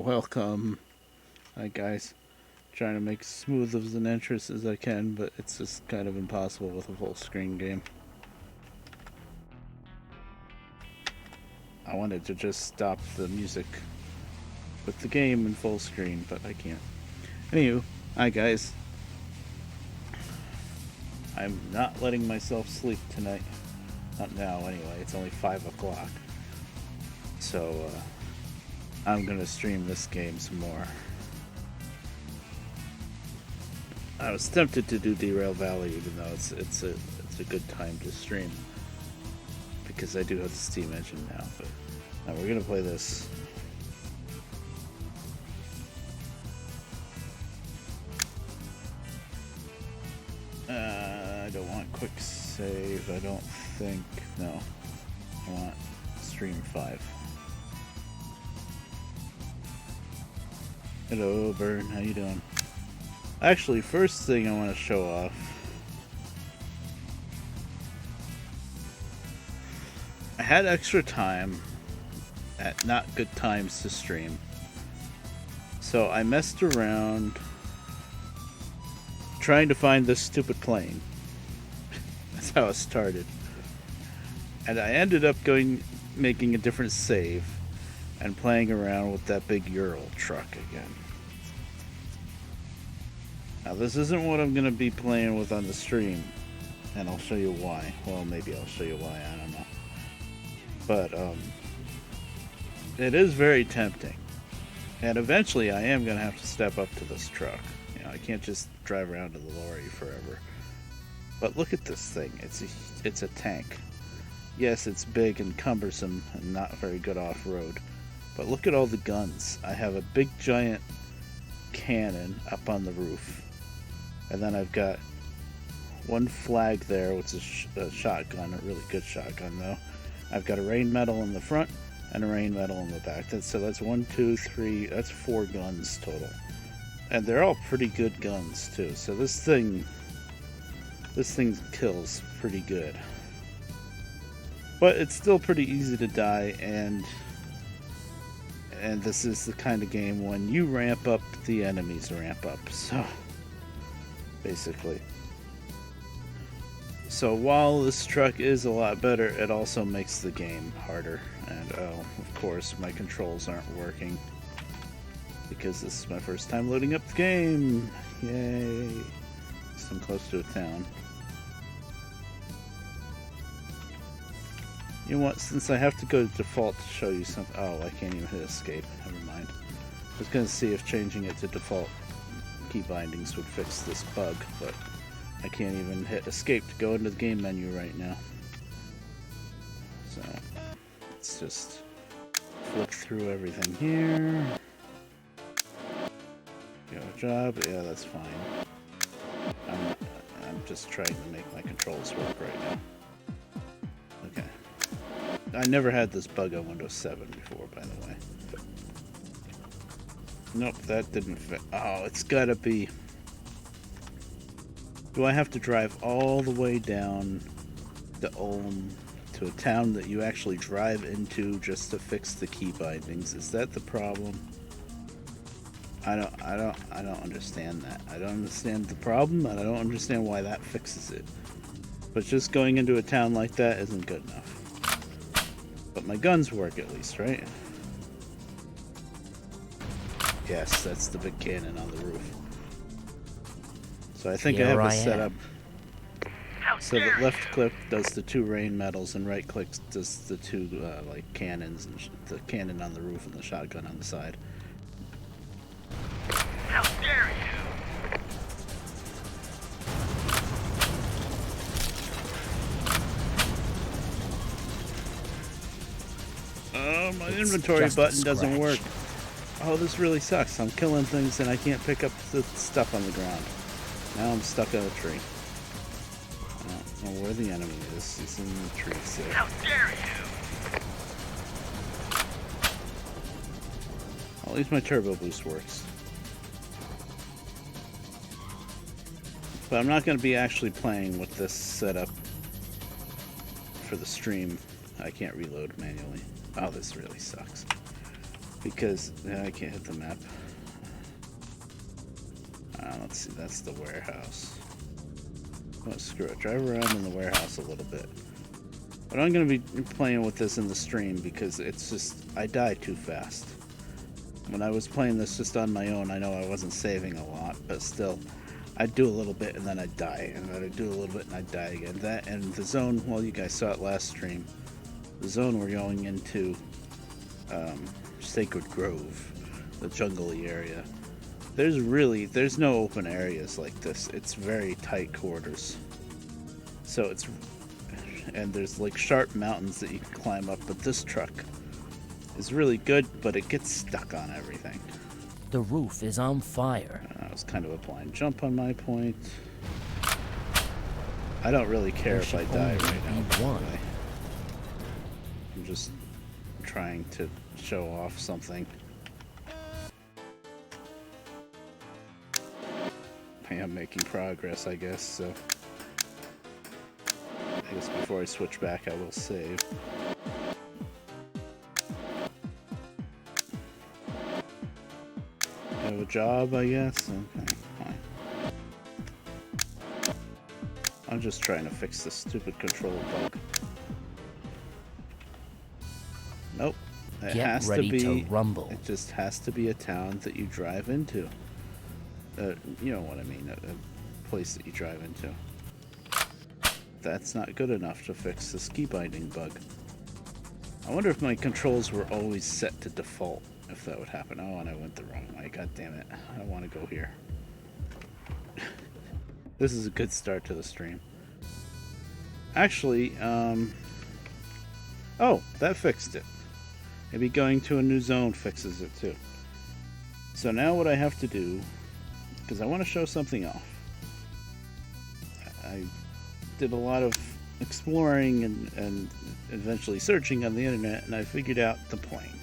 Welcome. Hi guys. Trying to make as smooth of an entrance as I can, but it's just kind of impossible with a full screen game. I wanted to just stop the music with the game in full screen, but I can't. Anywho, hi guys. I'm not letting myself sleep tonight. Not now anyway, it's only 5 o'clock. So, I'm gonna stream this game some more. I was tempted to do Derail Valley, even though it's a good time to stream because I do have the Steam engine now. But now we're gonna play this. I don't want quick save. I don't think. No, I want stream 5. Hello, Burn. How you doing? Actually, first thing I want to show off. I had extra time at not good times to stream. So I messed around trying to find this stupid plane. That's how it started. And I ended up making a different save and playing around with that big Ural truck again. Now this isn't what I'm going to be playing with on the stream, and I'll show you why. Well, maybe I'll show you why, I don't know. But, it is very tempting. And eventually I am going to have to step up to this truck. You know, I can't just drive around in the lorry forever. But look at this thing. It's a tank. Yes, it's big and cumbersome and not very good off-road. But look at all the guns. I have a big giant cannon up on the roof. And then I've got one flag there, which is a shotgun, a really good shotgun though. I've got a rain medal in the front and a rain medal in the back. So that's 1, 2, 3, that's 4 guns total. And they're all pretty good guns too. So this thing kills pretty good. But it's still pretty easy to die, and this is the kind of game when you ramp up, the enemies ramp up. So basically. So while this truck is a lot better, it also makes the game harder. And oh, of course, my controls aren't working because this is my first time loading up the game. Yay! So I'm close to a town. You know what, since I have to go to default to show you something. Oh, I can't even hit escape. Never mind. I was going to see if changing it to default key bindings would fix this bug, but I can't even hit escape to go into the game menu right now. So, let's just flip through everything here. Got a job. Yeah, that's fine. I'm just trying to make my controls work right now. Okay. I never had this bug on Windows 7 before, by the way. Nope, that didn't fit. Oh, it's gotta be... Do I have to drive all the way down to Ulm to a town that you actually drive into just to fix the key bindings? Is that the problem? I don't understand that. I don't understand the problem, and I don't understand why that fixes it. But just going into a town like that isn't good enough. But my guns work at least, right? Yes, that's the big cannon on the roof. So I think I have it set up so that left click does the 2 rain medals and right click does the 2 like cannons, and the cannon on the roof and the shotgun on the side. How dare you! Oh, my inventory button doesn't work. Oh, this really sucks. I'm killing things and I can't pick up the stuff on the ground. Now I'm stuck on a tree. I don't know where the enemy is. He's in the trees there. How dare you! At least my turbo boost works. But I'm not going to be actually playing with this setup for the stream. I can't reload manually. Oh, this really sucks. Because I can't hit the map. Let's see, that's the warehouse. Oh, screw it. Drive around in the warehouse a little bit. But I'm going to be playing with this in the stream because it's just, I die too fast. When I was playing this just on my own, I know I wasn't saving a lot, but still, I'd do a little bit and then I'd die, and then I'd do a little bit and I'd die again. That and the zone, well, you guys saw it last stream. The zone we're going into, Sacred Grove, the jungly area. There's no open areas like this. It's very tight quarters. So and there's like sharp mountains that you can climb up, but this truck is really good, but it gets stuck on everything. The roof is on fire. That was kind of a blind jump on my point. I don't really care if I die right now, by the way. I'm just trying to show off something. I am making progress, I guess, so I guess before I switch back I will save. I have a job, I guess? Okay, fine. I'm just trying to fix this stupid control bug. Nope. It has ready to be, to rumble. It just has to be a town that you drive into. You know what I mean, a place that you drive into. That's not good enough to fix the ski binding bug. I wonder if my controls were always set to default, if that would happen. Oh, and I went the wrong way. God damn it. I don't want to go here. This is a good start to the stream. Actually, oh, that fixed it. Maybe going to a new zone fixes it too. So now what I have to do, because I want to show something off. I did a lot of exploring and eventually searching on the internet, and I figured out the plane.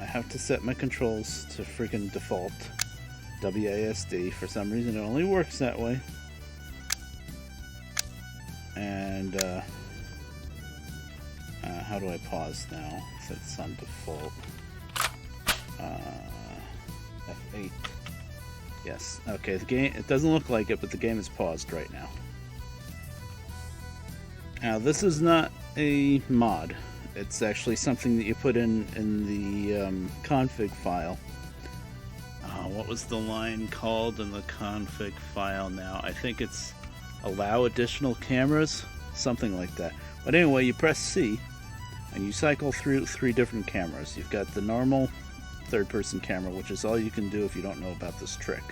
I have to set my controls to freaking default WASD. For some reason it only works that way. And how do I pause now if it's on default? F8. Yes. Okay, the game, it doesn't look like it, but the game is paused right now. Now, this is not a mod. It's actually something that you put in the config file. What was the line called in the config file now? I think it's allow additional cameras, something like that. But anyway, you press C, and you cycle through 3 different cameras. You've got the normal third-person camera, which is all you can do if you don't know about this trick.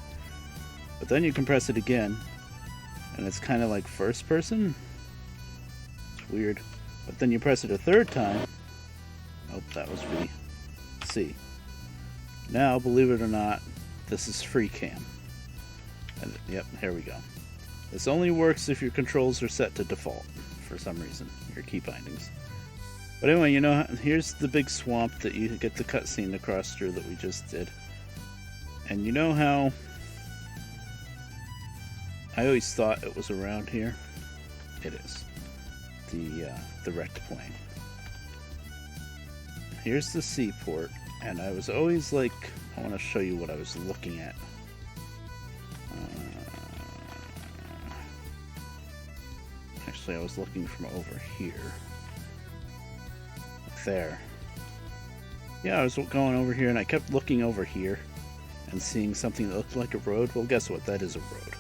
But then you can press it again, and it's kind of like first person. It's weird. But then you press it a third time. Oh, that was V. C. Now, believe it or not, this is free cam. And, yep, here we go. This only works if your controls are set to default for some reason, your key bindings. But anyway, you know, here's the big swamp that you get the cutscene to cross through that we just did. And you know how I always thought it was around here? It is. The wrecked plane. Here's the seaport, and I was always like, I want to show you what I was looking at. Actually, I was looking from over here. There. Yeah, I was going over here and I kept looking over here and seeing something that looked like a road. Well, guess what? That is a road.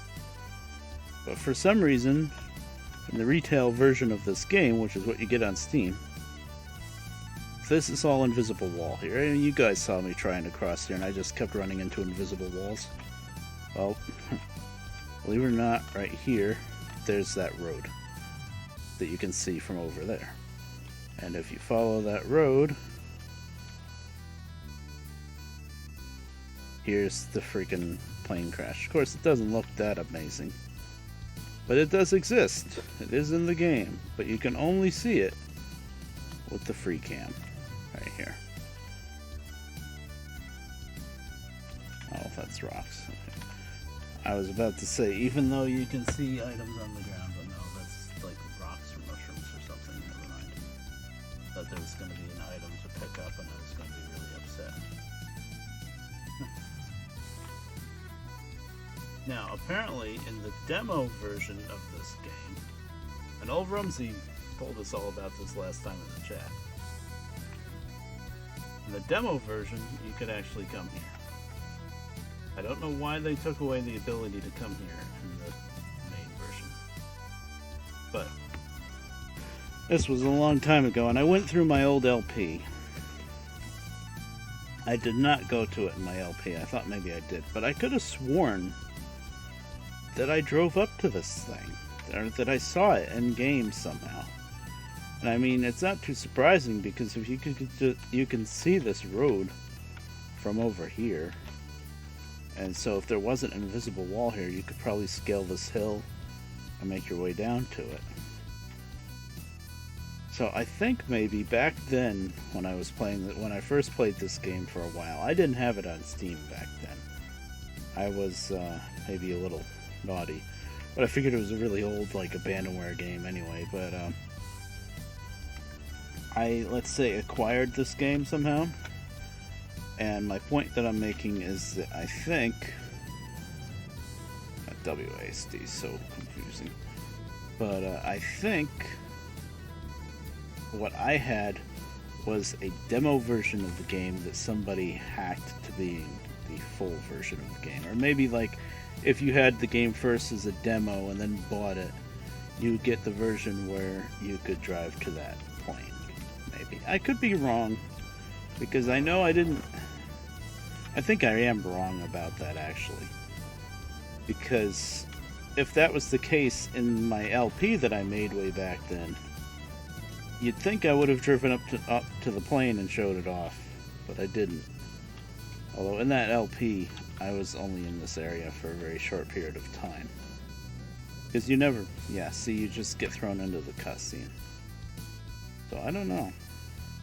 But for some reason, in the retail version of this game, which is what you get on Steam, this is all invisible wall here. And you guys saw me trying to cross here and I just kept running into invisible walls. Well, believe it or not, right here, there's that road that you can see from over there. And if you follow that road, here's the freaking plane crash. Of course, it doesn't look that amazing, but it does exist. It is in the game, but you can only see it with the free cam right here. Oh, that's rocks. Okay. I was about to say, even though you can see items on the ground, but no, that's like rocks or mushrooms or something. Never mind. that there was going to be an item to pick up, and I was going to be really upset. Now, apparently, in the demo version of this game, and old Rumsey told us all about this last time in the chat. In the demo version, you could actually come here. I don't know why they took away the ability to come here in the main version. But this was a long time ago, and I went through my old LP. I did not go to it in my LP. I thought maybe I did, but I could have sworn that I drove up to this thing, or that I saw it in game somehow. And I mean, it's not too surprising, because if you can see this road from over here, and so if there wasn't an invisible wall here, you could probably scale this hill and make your way down to it. So I think maybe back then, when I first played this game for a while, I didn't have it on Steam back then. I was maybe a little naughty, but I figured it was a really old, like, abandonware game anyway. But I, let's say, acquired this game somehow, and my point that I'm making is that I think WASD is so confusing, but I think what I had was a demo version of the game that somebody hacked to being the full version of the game. Or maybe, like, if you had the game first as a demo and then bought it, you would get the version where you could drive to that point. Maybe. I could be wrong, because I know I didn't... I think I am wrong about that, actually. Because if that was the case in my LP that I made way back then, you'd think I would have driven up to the plane and showed it off, but I didn't. Although in that LP, I was only in this area for a very short period of time. Because you never... Yeah, see, you just get thrown into the cutscene. So I don't know.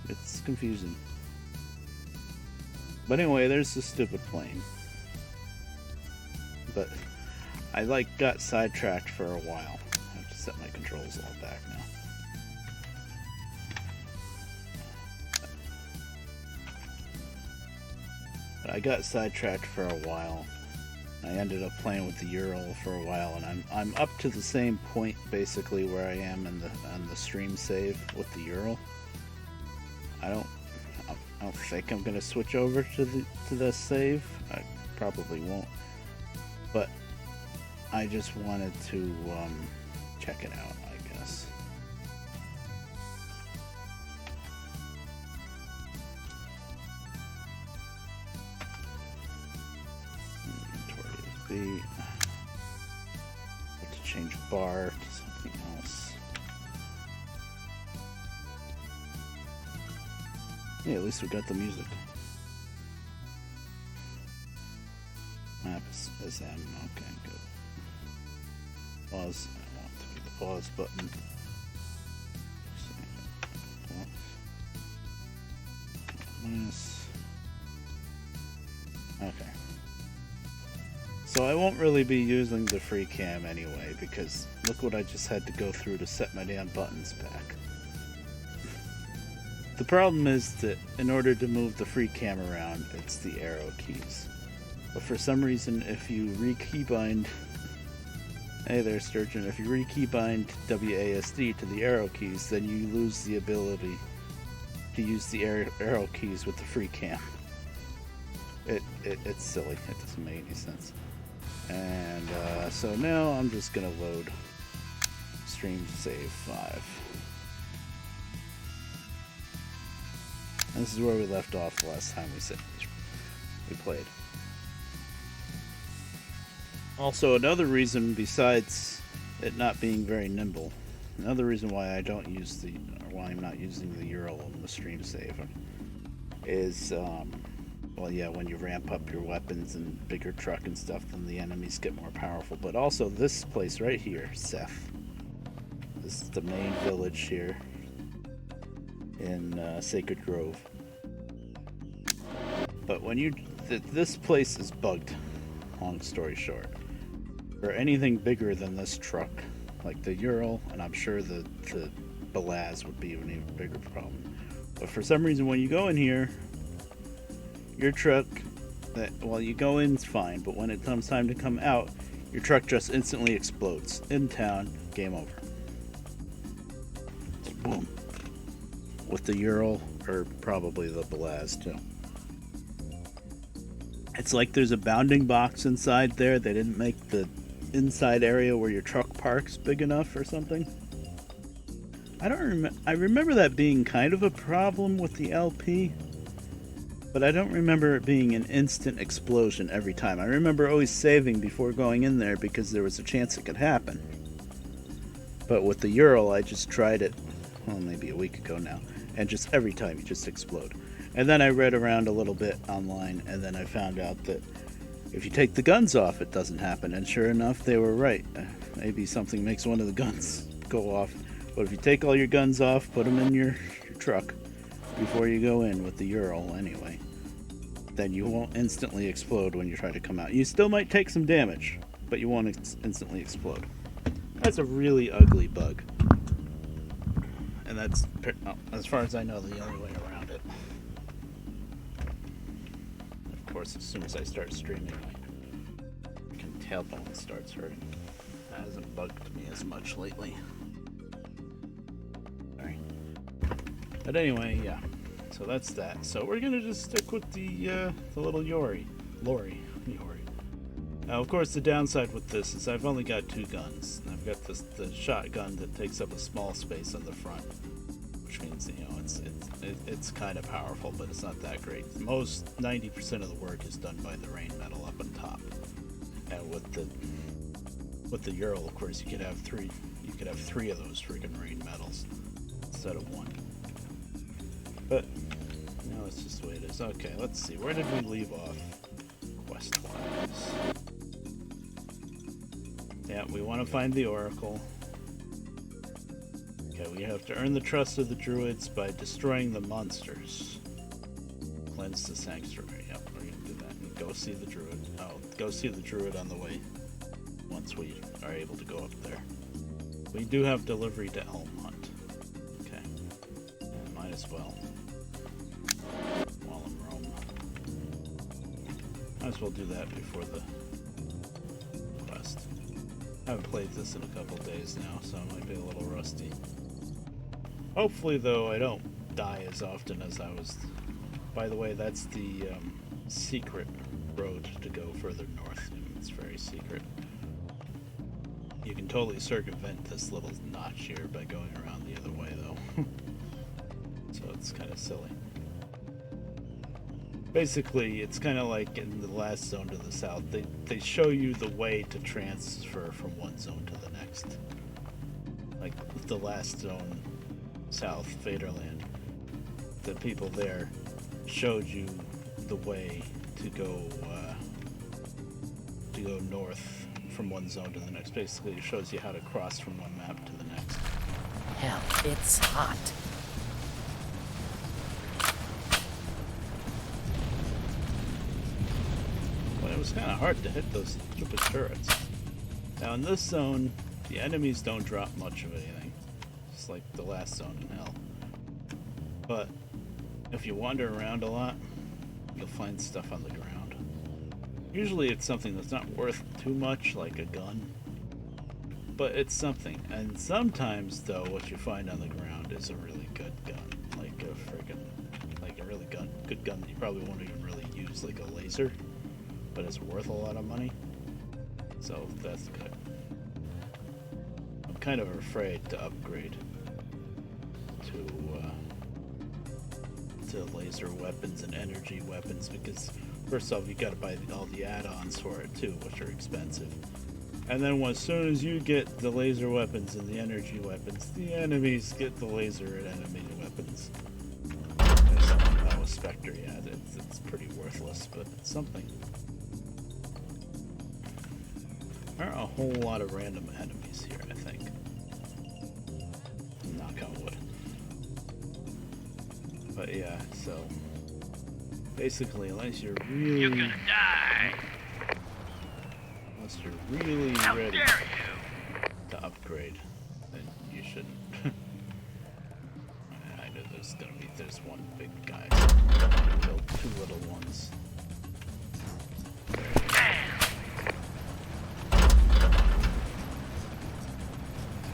It's confusing. But anyway, there's the stupid plane. But I, like, got sidetracked for a while. I have to set my controls all back now. But I got sidetracked for a while. I ended up playing with the Ural for a while, and I'm up to the same point basically where I am on the stream save with the Ural. I don't think I'm gonna switch over to the save. I probably won't. But I just wanted to check it out, I guess. Inventory is B. Have to change bar to something else. Yeah, at least we got the music. Map is M. Okay, good. Pause. I want to be the pause button. Minus. Okay. So I won't really be using the free cam anyway, because look what I just had to go through to set my damn buttons back. The problem is that in order to move the free cam around, it's the arrow keys. But for some reason, if you re-keybind... Hey there, Sturgeon. If you re-keybind WASD to the arrow keys, then you lose the ability to use the arrow keys with the free cam. It's silly. It doesn't make any sense. And so now I'm just going to load stream save 5. And this is where we left off the last time we played. Also, another reason besides it not being very nimble, another reason why I don't use why I'm not using the Ural in the stream save is, well, yeah, when you ramp up your weapons and bigger truck and stuff, then the enemies get more powerful. But also this place right here, Seth. This is the main village here in Sacred Grove. But when this place is bugged, long story short. For anything bigger than this truck, like the Ural, and I'm sure the Belaz would be an even bigger problem. But for some reason, when you go in here, your truck, well, you go in, it's fine, but when it comes time to come out, your truck just instantly explodes. In town, game over. Boom. With the Ural, or probably the Belaz too. It's like there's a bounding box inside there. They didn't make the inside area where your truck parks big enough or something. I remember that being kind of a problem with the LP, but I don't remember it being an instant explosion every time. I remember always saving before going in there because there was a chance it could happen. But with the Ural, I just tried it, well, maybe a week ago now, and just every time you just explode. And then I read around a little bit online, and then I found out that if you take the guns off, it doesn't happen. And sure enough, they were right. Maybe something makes one of the guns go off. But if you take all your guns off, put them in your truck before you go in with the Ural anyway, then you won't instantly explode when you try to come out. You still might take some damage, but you won't instantly explode. That's a really ugly bug. And that's, as far as I know, the only way around it. Of course, as soon as I start streaming, my tailbone starts hurting. That hasn't bugged me as much lately. Sorry. But anyway, yeah. So that's that. So we're gonna just stick with the little Lori. Now, of course, the downside with this is I've only got 2 guns. I've got the shotgun that takes up a small space on the front, which means, you know, it's kind of powerful, but it's not that great. 90% of the work is done by the rain metal up on top. And with the Ural, of course, you could have 3. You could have 3 of those freaking rain metals instead of 1. But no, it's just the way it is. Okay, let's see. Where did we leave off? Quest-wise. Yeah, we want to find the Oracle. Okay, we have to earn the trust of the Druids by destroying the monsters. Cleanse the sanctuary. Yep, we're gonna do that. And go see the Druid. Oh, go see the Druid on the way. Once we are able to go up there. We do have delivery to Elm Hunt. Okay. Might as well. While in Rome. Might as well do that before the quest. I haven't played this in a couple days now, so I might be a little rusty. Hopefully, though, I don't die as often as I was. By the way, that's the secret road to go further north. It's very secret. You can totally circumvent this little notch here by going around the other way, though. So it's kind of silly. Basically, it's kind of like in the last zone to the south. They show you the way to transfer from one zone to the next. Like the last zone south, Vaderland. The people there showed you the way to go north from one zone to the next. Basically, it shows you how to cross from one map to the next. Hell, it's hot. Well, it was kind of hard to hit those stupid turrets. Now in this zone, the enemies don't drop much of anything. Just like the last zone in hell. But if you wander around a lot, you'll find stuff on the ground. Usually it's something that's not worth too much, like a gun. But it's something. And sometimes, though, what you find on the ground is a really good gun. Like a really good gun that you probably won't even really use, like a laser. But it's worth a lot of money. So that's good. I'm kind of afraid to upgrade to laser weapons and energy weapons because first off, you gotta buy all the add-ons for it too, which are expensive. And then as soon as you get the laser weapons and the energy weapons, the enemies get the laser and enemy weapons. There's something about with Spectre, yeah, it's pretty worthless, but it's something. There are a whole lot of random enemies here, I think. Knock on wood. But yeah, so basically, unless you're really... You're gonna die! Unless you're really How ready dare you! to upgrade, then you shouldn't. There's one big guy. Build two little ones.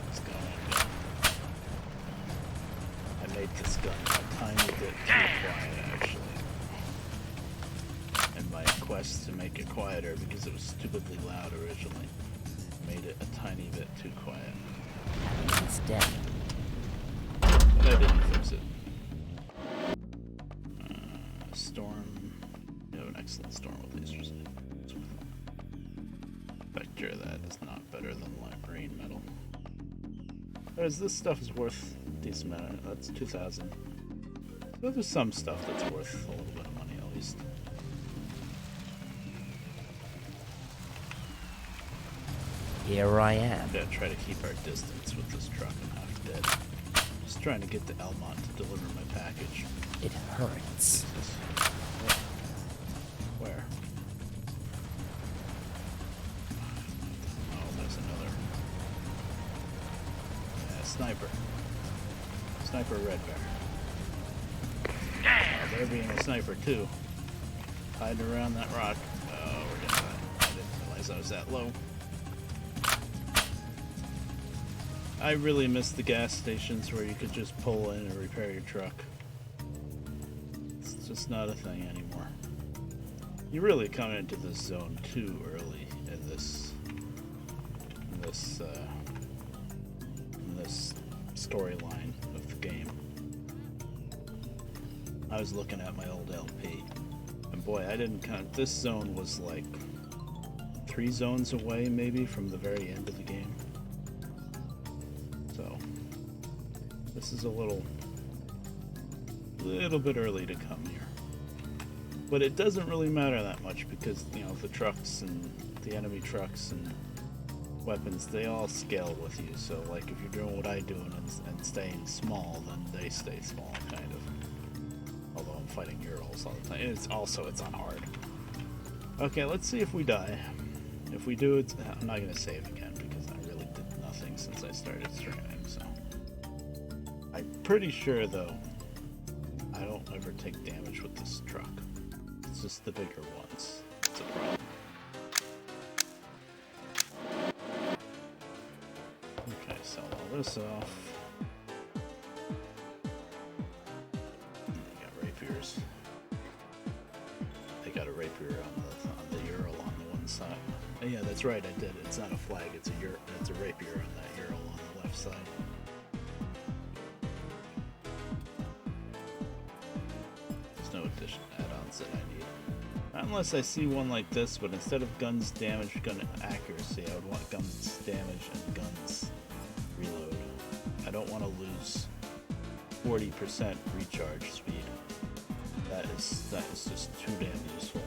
Let's go. I made this gun a tiny bit too quiet, actually. In my quest to make it quieter because it was stupidly loud originally. Made it a tiny bit too quiet. He's dead. But I didn't fix it. Storm. You have an excellent storm with laser sights. Vector, that is not better than light green metal. Whereas this stuff is worth a decent amount. That's 2,000. So there's some stuff that's worth a little bit of money at least. Here I am. I'm gonna try to keep our distance with this truck. I'm half dead. Just trying to get to Elmont to deliver my package. It hurts. Where? Oh, there's another. Yeah, sniper. Sniper Red Bear. Oh, they're being a sniper too. Hiding around that rock. Oh, we're gonna die. I didn't realize I was that low. I really miss the gas stations where you could just pull in and repair your truck. It's just not a thing anymore. You really come into this zone too early in this storyline of the game. I was looking at my old LP, and boy, I didn't count. This zone was like 3 zones away, maybe, from the very end of the game. So this is a little bit early to come here, but it doesn't really matter that much because, you know, the trucks and the enemy trucks and weapons, they all scale with you. So like if you're doing what I do and staying small, then they stay small, kind of. Although I'm fighting Urals all the time. It's on hard. Okay, let's see if we die. If we do, I'm not going to save again because I really did nothing since I started streaming. So I'm pretty sure though I don't ever take damage with this truck. It's just the bigger ones. It's a problem. Okay, sell all this off. Got rapiers. They got a rapier on the Ural on the one side. Oh, yeah, that's right. I did. It's not a flag. It's a rapier on that Ural on the left side. There's no additional add-ons that I need. Unless I see one like this, but instead of guns damage, gun accuracy, I would want guns damage and guns reload. I don't want to lose 40% recharge speed. That is just too damn useful.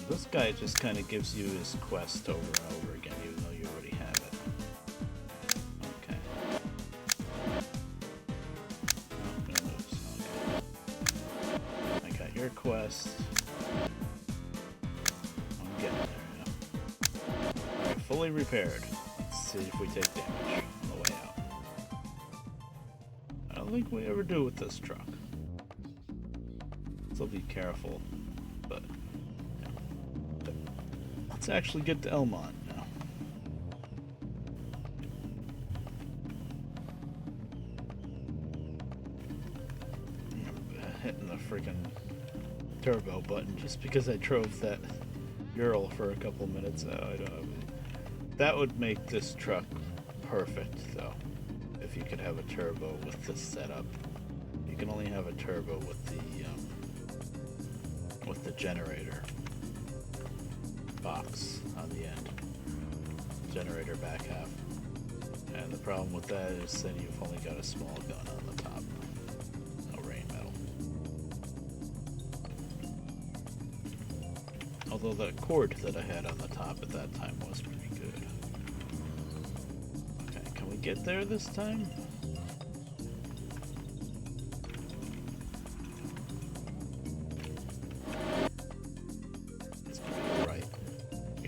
This guy just kind of gives you his quest over and over again, even though you already have it. Okay. Oh, gonna lose. Okay. I got your quest. I'm getting there now. Alright, fully repaired. Let's see if we take damage on the way out. I don't think we ever do with this truck. So be careful, but yeah. Let's actually get to Elmont now. I'm hitting the freaking turbo button just because I drove that Ural for a couple minutes. Oh, I don't know. That would make this truck perfect, though, if you could have a turbo with this setup. You can only have a turbo with the generator box on the end. Generator back half. And the problem with that is then you've only got a small gun on the top. No rain metal. Although that cord that I had on the top at that time was pretty good. Okay, can we get there this time?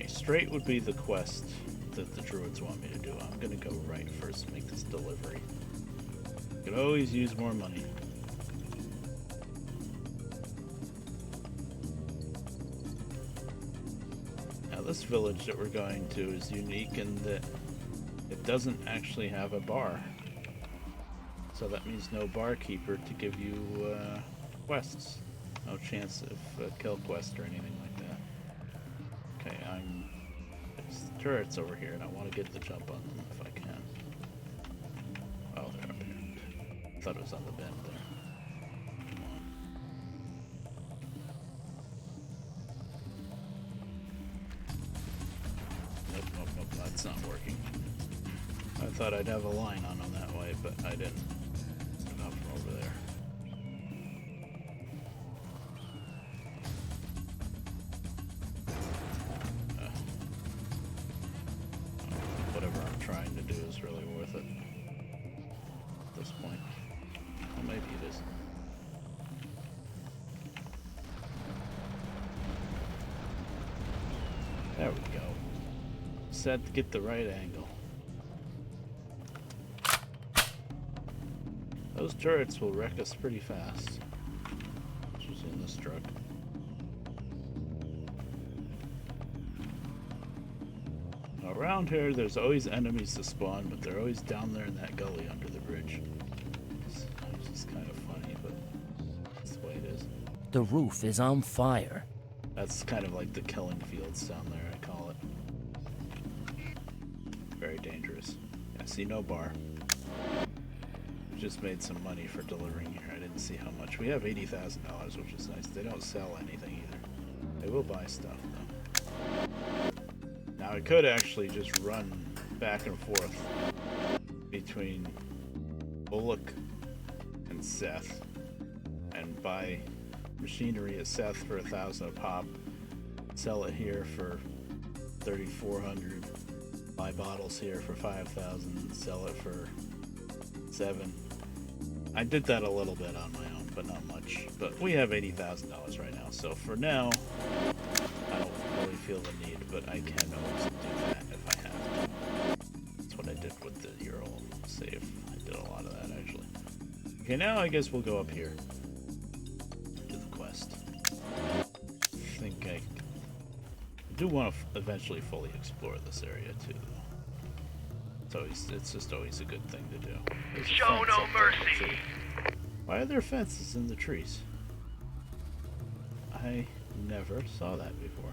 Straight would be the quest that the druids want me to do. I'm gonna go right first, make this delivery. Could always use more money. Now this village that we're going to is unique in that it doesn't actually have a bar. So that means no barkeeper to give you quests. No chance of a kill quest or anything like that. Okay, there's turrets over here, and I want to get the jump on them if I can. Oh, they're up here. I thought it was on the bend there. Come on. Nope, that's not working. I thought I'd have a line on them that way, but I didn't. Not from over there. Whatever I'm trying to do is really worth it at this point. Well, maybe it isn't. There we go. Set to get the right angle. Those turrets will wreck us pretty fast. Which is in this truck. Now around here, there's always enemies to spawn, but they're always down there in that gully under the bridge. It's just kind of funny, but that's the way it is. The roof is on fire. That's kind of like the killing fields down there, I call it. Very dangerous. I see no bar. Just made some money for delivering here. I didn't see how much. We have $80,000, which is nice. They don't sell anything either. They will buy stuff though. Now I could actually just run back and forth between Bullock and Seth and buy machinery at Seth for 1,000 a pop, sell it here for 3,400, buy bottles here for 5,000, sell it for 7. I did that a little bit on my own, but not much. But we have $80,000 right now, so for now, I don't really feel the need, but I can always do that if I have to. That's what I did with the Euro save. I did a lot of that, actually. Okay, now I guess we'll go up here. Do the quest. I think I do want to eventually fully explore this area, too, though. It's just always a good thing to do. Show no mercy. Why are there fences in the trees? I never saw that before.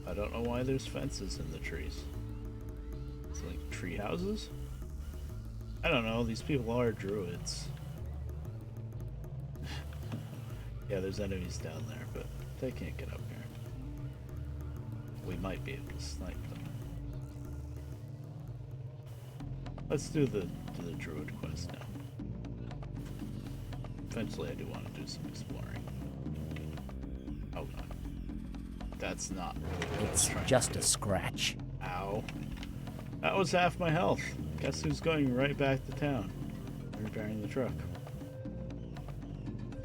I don't know why there's fences in the trees. It's like tree houses? I don't know, these people are druids. Yeah, there's enemies down there, but they can't get up here. We might be able to snipe them. Let's do the druid quest now. Eventually I do want to do some exploring. Oh god. That's not really what I was It's trying just to a do. scratch. Ow. That was half my health. Guess who's going right back to town? Repairing the truck.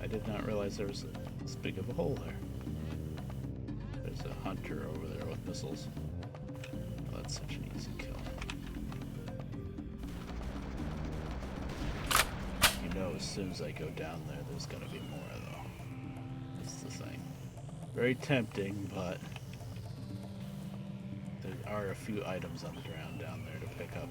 I did not realize there was this big of a hole there. There's a hunter over there with missiles. Oh, that's such an easy kill. You know, as soon as I go down there, there's gonna be more, though. That's the thing. Very tempting, but there are a few items on the ground down there to pick up.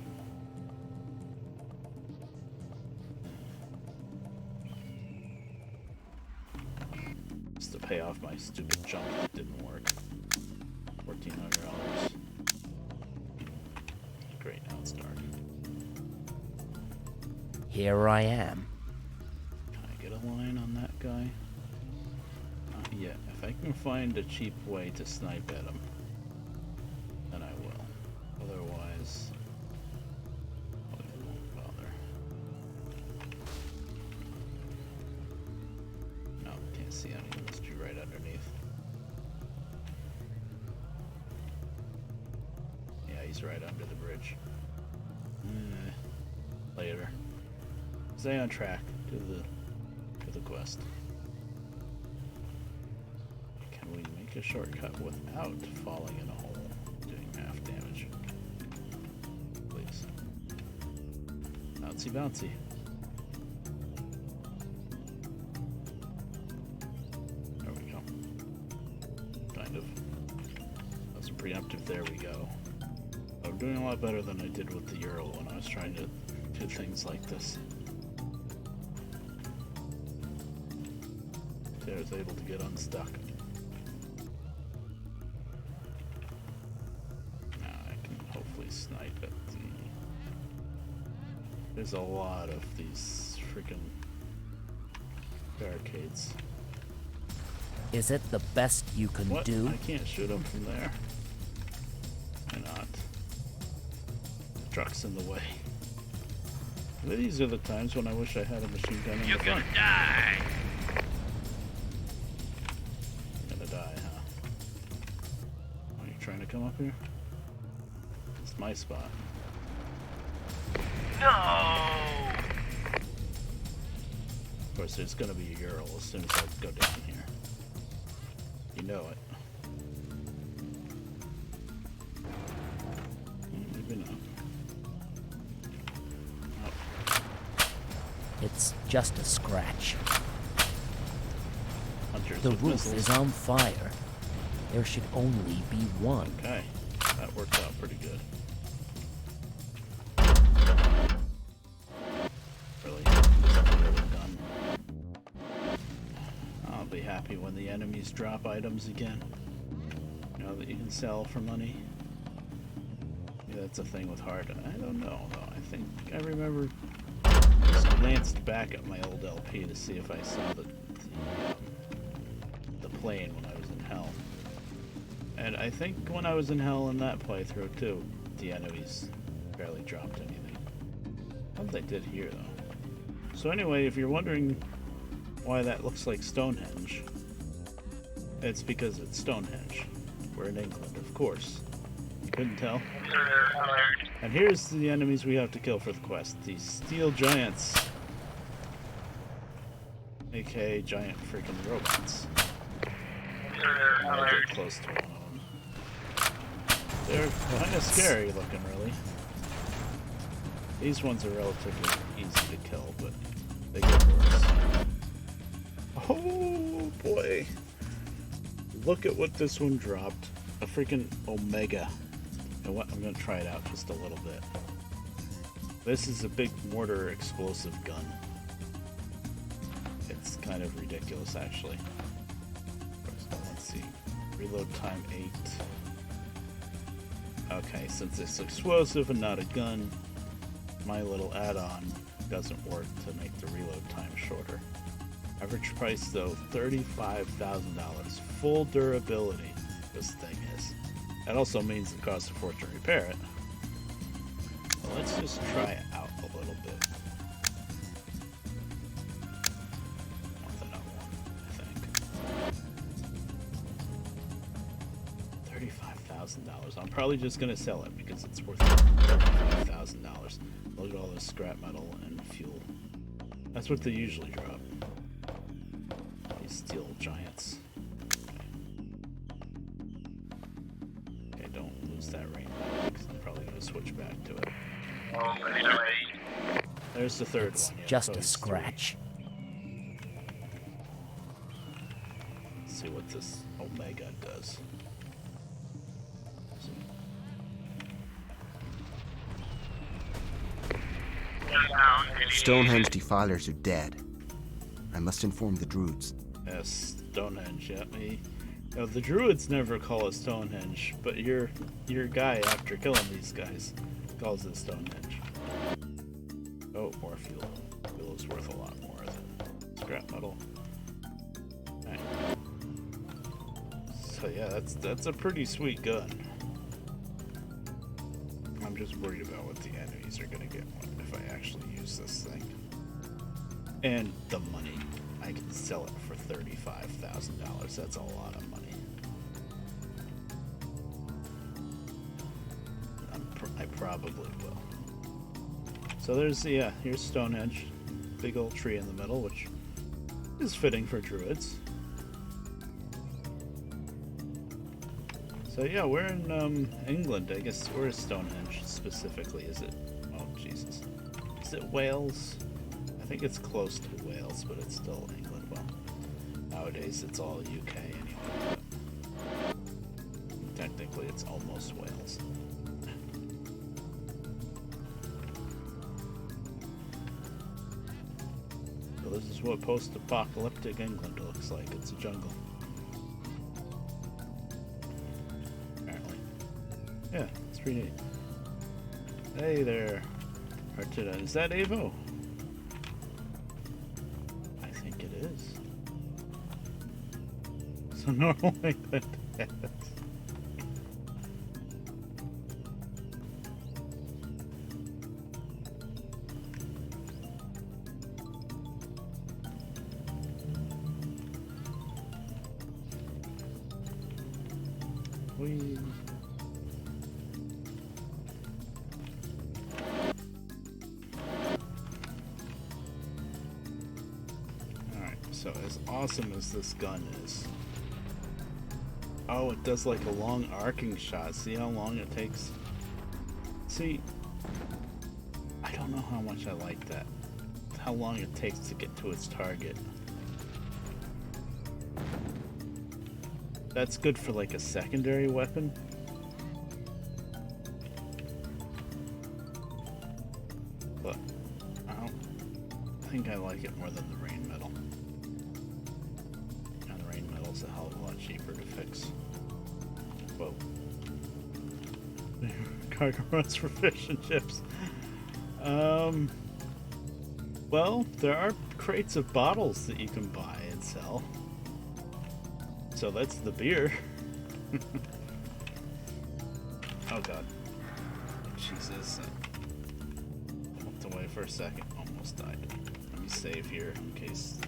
Just to pay off my stupid jump that didn't work. $1,400. Great, now it's dark. Here I am. Can I get a line on that guy? Not yet. If I can find a cheap way to snipe at him, then I will. Otherwise, I won't bother. No, can't see any. Must be right underneath. Yeah, he's right under the bridge. Later. Stay on track. Do the quest. Can we make a shortcut without falling in a hole? Doing have to. damage. Please. Bouncy, bouncy. There we go. Kind of. That's a preemptive. There we go. I'm doing a lot better than I did with the Ural when I was trying to do things like this. I was able to get unstuck. Now I can hopefully snipe at the... There's a lot of these freaking barricades. Is it the best you can What? do? I can't shoot them from there. Why not? The truck's in the way. These are the times when I wish I had a machine gun in You're the gonna front. die. Die, huh? Are you trying to come up here? It's my spot. No. Of course, there's gonna be a Ural as soon as I go down here. You know it. Maybe not. Oh. It's just a scratch. Hunters The with roof missiles. is on fire. There should only be one. Okay, that worked out pretty good. Really? Just a little gun. I'll be happy when the enemies drop items again. You know that you can sell for money. Yeah, that's a thing with Hard. I don't know though. I think I remember just glanced back at my old LP to see if I saw the plane when I was in Hell. And I think when I was in Hell in that playthrough too, the enemies barely dropped anything. I think they did here though. So anyway, if you're wondering why that looks like Stonehenge, it's because it's Stonehenge. We're in England, of course. You couldn't tell? And here's the enemies we have to kill for the quest. These steel giants. AKA giant freaking robots. I'll get close to one of them. They're kind of scary looking, really. These ones are relatively easy to kill, but they get worse. Oh boy. Look at what this one dropped. A freaking Omega. And what? I'm going to try it out just a little bit. This is a big mortar explosive gun. It's kind of ridiculous, actually. Let's see. Reload time 8. Okay, since it's explosive and not a gun, my little add-on doesn't work to make the reload time shorter. Average price though, $35,000. Full durability, this thing is. That also means it costs a fortune to repair it. Well, let's just try it out a little bit. Want another one, I think. $35,000. I'm probably just gonna sell it because it's worth $35,000. Look at all this scrap metal and fuel. That's what they usually drop. These steel giants. Okay, don't lose that range because I'm probably gonna switch back to it. There's the third It's one. Yeah, just so a it's scratch. 3. Let's see what this Omega does. Stonehenge defilers are dead. I must inform the Druids. Yes, Stonehenge. Yeah, the Druids never call it Stonehenge, but your guy after killing these guys calls it Stonehenge. Oh, more fuel. Fuel is worth a lot more than scrap metal. Right. So yeah, that's a pretty sweet gun. I'm just worried about what the enemies are gonna get if I actually use this thing. And the money. I can sell it for $35,000. That's a lot of money. I probably will. So there's here's Stonehenge. Big old tree in the middle, which is fitting for druids. So yeah, we're in England. I guess where is Stonehenge specifically? Is it? Oh Jesus! Is it Wales? I think it's close to Wales, but it's still England. Well, nowadays it's all UK anyway. But technically, it's almost Wales. So this is what post-apocalyptic England looks like. It's a jungle. Yeah, it's pretty neat. Hey there, Artida. Is that Avo? I think it is. So normal England has. Whee. So as awesome as this gun is, oh, it does like a long arcing shot. See how long it takes? See, I don't know how much I like that. How long it takes to get to its target. That's good for like a secondary weapon. But I don't think I like it more than the rain metal. A hell of a lot cheaper to fix. Whoa. Cargo runs for fish and chips. Well, there are crates of bottles that you can buy and sell. So that's the beer. Oh god. Jesus. I looked away for a second. Almost died. Let me save here in case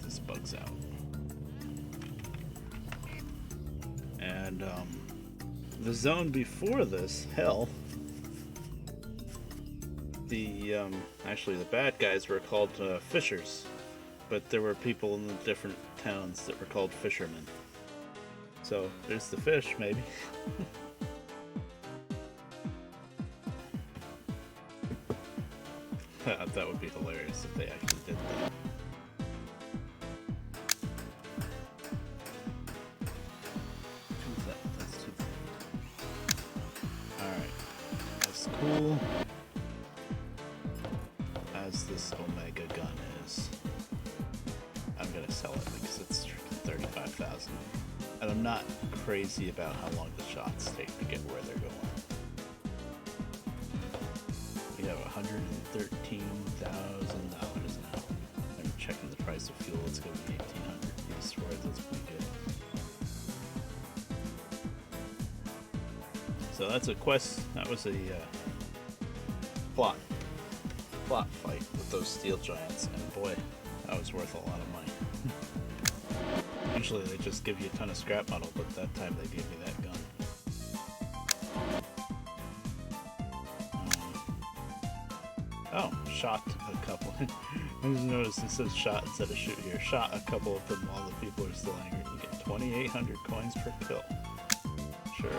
this bugs out. And the zone before this, hell, actually the bad guys were called fishers, but there were people in the different towns that were called fishermen. So there's the fish, maybe. That would be hilarious if they actually did that. Cool as this Omega gun is, I'm gonna sell it because it's 35,000, and I'm not crazy about how long the shots take to get where they're going. We have $113,000 now. I'm checking the price of fuel. It's gonna be 1,800 east for it. That's pretty good. So that's a quest. That was a plot fight with those steel giants, and boy, that was worth a lot of money. Usually they just give you a ton of scrap metal, but that time they gave me that gun. Oh, shot a couple. I just noticed it says shot instead of shoot here. Shot a couple of them while the people are still angry. You get 2,800 coins per kill. Sure.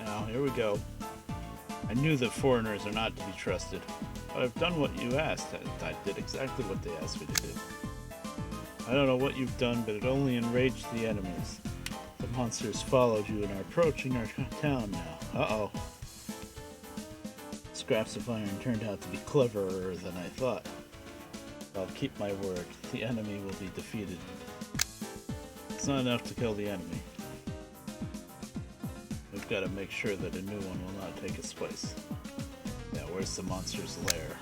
Now, here we go. I knew that foreigners are not to be trusted, but I've done what you asked. I did exactly what they asked me to do. I don't know what you've done, but it only enraged the enemies. The monsters followed you and are approaching our town now. Uh-oh. Scraps of iron turned out to be cleverer than I thought. I'll keep my word. The enemy will be defeated. It's not enough to kill the enemy. We've got to make sure that a new one will not take its place. Yeah, where's the monster's lair?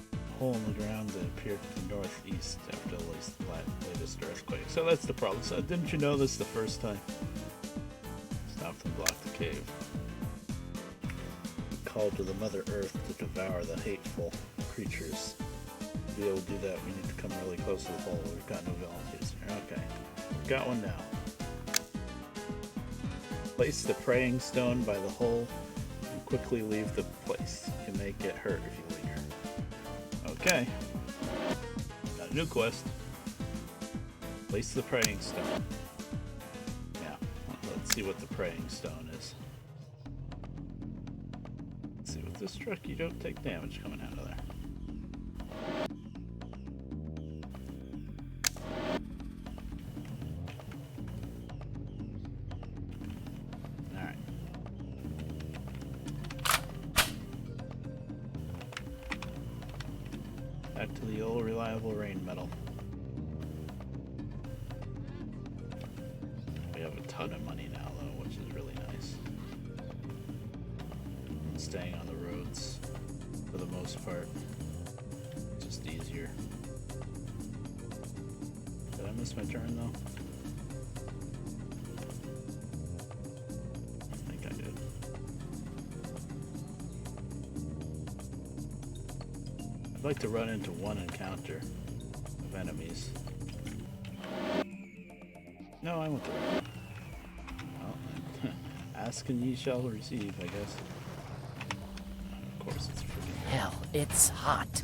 A hole in the ground that appeared to the northeast after the latest earthquake. So that's the problem. So didn't you know this the first time? Stop and block the cave. We called to the Mother Earth to devour the hateful creatures. To be able to do that, we need to come really close to the hole. We've got no volunteers here. Okay, we've got one now. Place the praying stone by the hole and quickly leave the place. You may get hurt if you linger. Okay. Got a new quest. Place the praying stone. Yeah, let's see what the praying stone is. Let's see, with this truck you don't take damage coming out of there. Alright. Back to the old reliable rain metal. We have a ton of money now, though, which is really nice. And staying on the roads, for the most part, just easier. Did I miss my turn, though? I think I did. I'd like to run into one encounter of enemies. No, I went the right way. Well, ask and ye shall receive, I guess. Of course, it's freaking Hell, it's hot.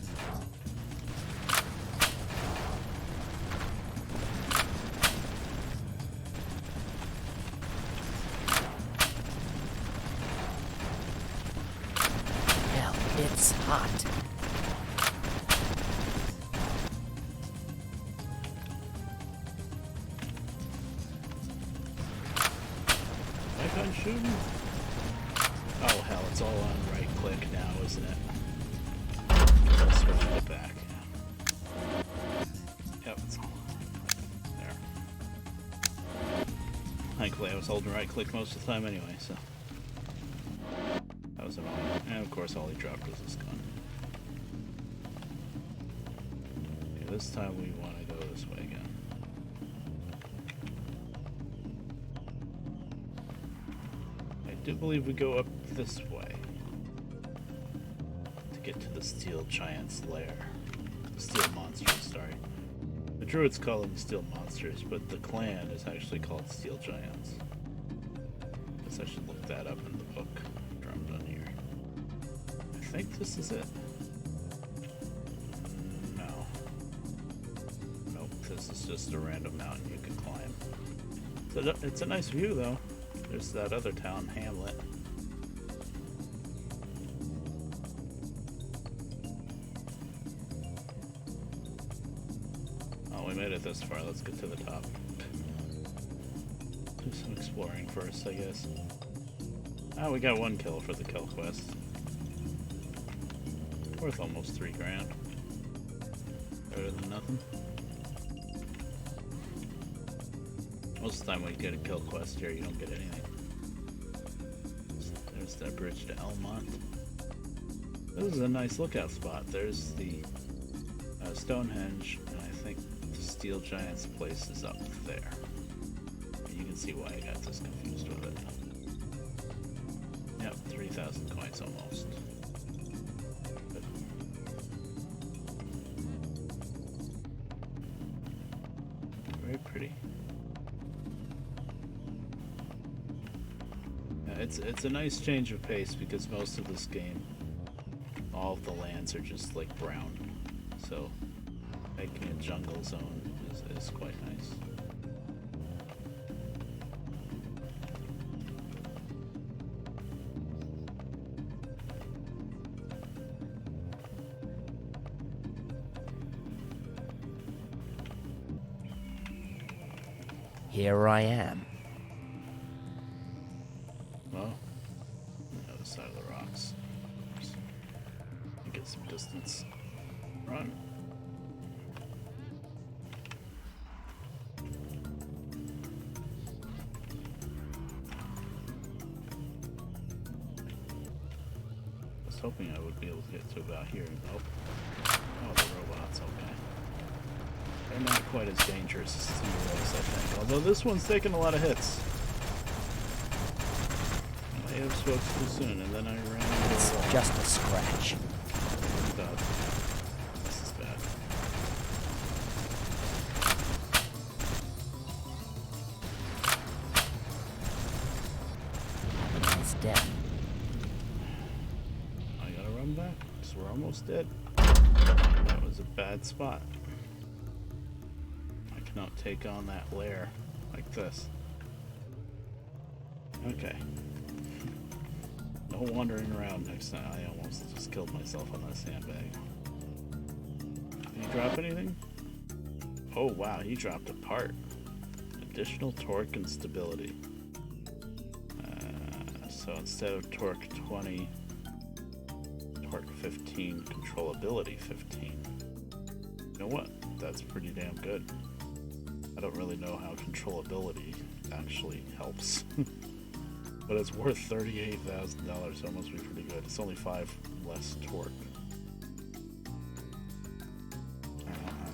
Hell, it's hot. gun shooting? Oh hell, it's all on right click now, isn't it? I'll switch it back. Yep, it's all there. Thankfully I was holding right click most of the time anyway, so that was annoying. And of course all he dropped was his gun. Okay, this time we want to go this way again. I do believe we go up this way to get to the Steel Giant's lair. Steel Monsters, sorry. The Druids call them Steel Monsters, but the clan is actually called Steel Giants. I guess I should look that up in the book after I'm done here. I think this is it. No. Nope, this is just a random mountain you can climb. So it's a nice view though. There's that other town, Hamlet. Oh, we made it this far. Let's get to the top. Do some exploring first, I guess. Ah, we got one kill for the kill quest. Worth almost $3 grand. Better than nothing. Most of the time when you get a kill quest here, you don't get anything. There's that bridge to Elmont. This is a nice lookout spot. There's the Stonehenge, and I think the Steel Giant's place is up there. And you can see why I got this confused with it. Yep, 3,000 coins almost. But very pretty. It's a nice change of pace because most of this game, all of the lands are just like brown, so making a jungle zone is quite nice. Here I am. Well, the other side of the rocks. Get some distance. Run. I was hoping I would be able to get to about here. Nope. Oh, the robots, okay. They're not quite as dangerous as the Euros, I think. Although this one's taking a lot of hits. I have spoke too soon, and then I ran into It's a wall. just a scratch. Bad. This is bad. It's dead. I gotta run back, because we're almost dead. That was a bad spot. I No, take on that layer like this. Okay. No wandering around next time. I almost just killed myself on that sandbag. Did he drop anything? Oh wow, he dropped a part. Additional torque and stability. So instead of torque 20, torque 15, controllability 15. You know what? That's pretty damn good. I don't really know how controllability actually helps. But it's worth $38,000, so it must be pretty good. It's only 5 less torque. I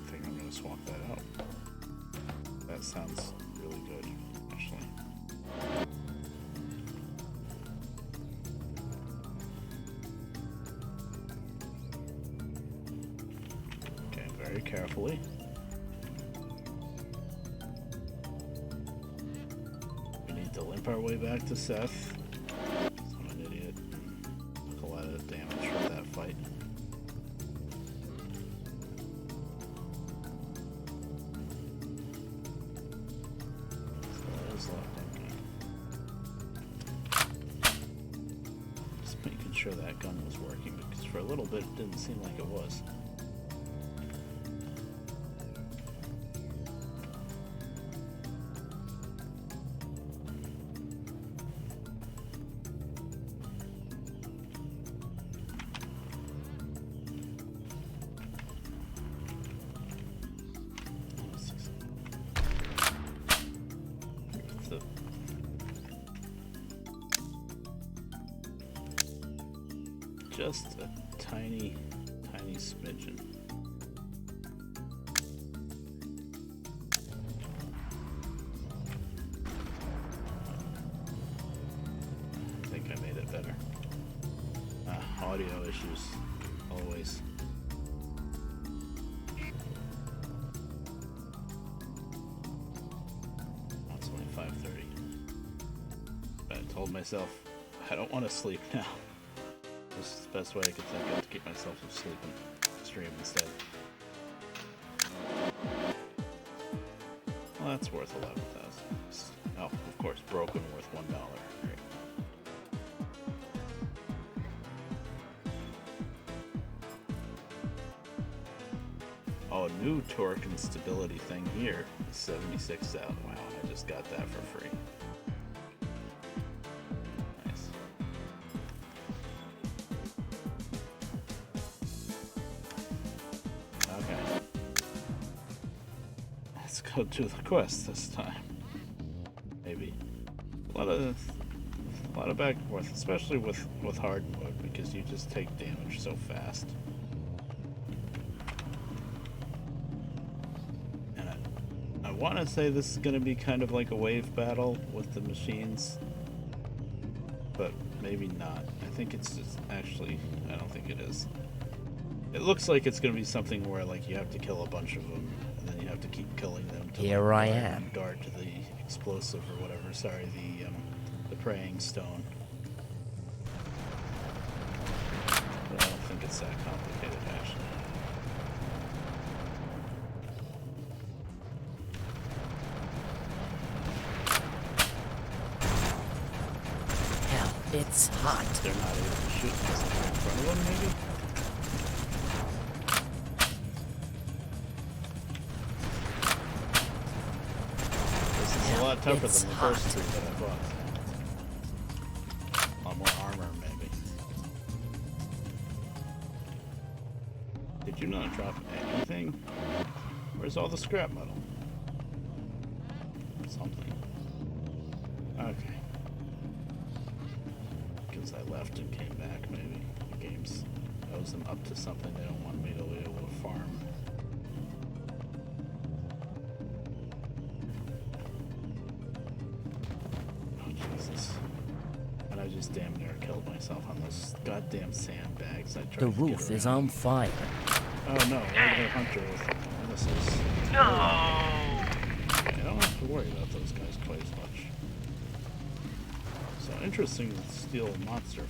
think I'm going to swap that out. That sounds really good, actually. Okay, very carefully. We need to limp our way back to Seth. I'm an idiot. Took a lot of damage from that fight. Just making sure that gun was working, because for a little bit it didn't seem like it was. Just a tiny, tiny smidgen. I think I made it better. Audio issues, always. Oh, it's only 5:30. But I told myself I don't want to sleep now. This is the best way I could think of to keep myself from sleeping. Stream instead. Well, that's worth 11,000. Oh, of course, broken worth $1. Great. Oh, new torque and stability thing here is 76,000. Wow, I just got that for free. Go do the quest this time. Maybe a lot of back and forth, especially with hard mode, because you just take damage so fast. And I want to say this is going to be kind of like a wave battle with the machines, but maybe not. I think it's just actually. I don't think it is. It looks like it's going to be something where like you have to kill a bunch of them. And then you have to keep killing them to Here I am. guard to the explosive or whatever. Sorry, the praying stone. But I don't think it's that complicated, actually. Hell, it's hot. They're not able to shoot because they're in front of them, maybe? A lot tougher It's than the hot. first three that I bought. A lot more armor, maybe. Did you not drop anything? Where's all the scrap metal? Something. Okay. Because I left and came back, maybe. The game knows I'm up to something they don't want me to be able to farm. And I just damn near killed myself on those goddamn sandbags. I tried The to get roof is around. on fire. Oh no, regular hunter with missiles. No! Okay, I don't have to worry about those guys quite as much. So interesting that steel monster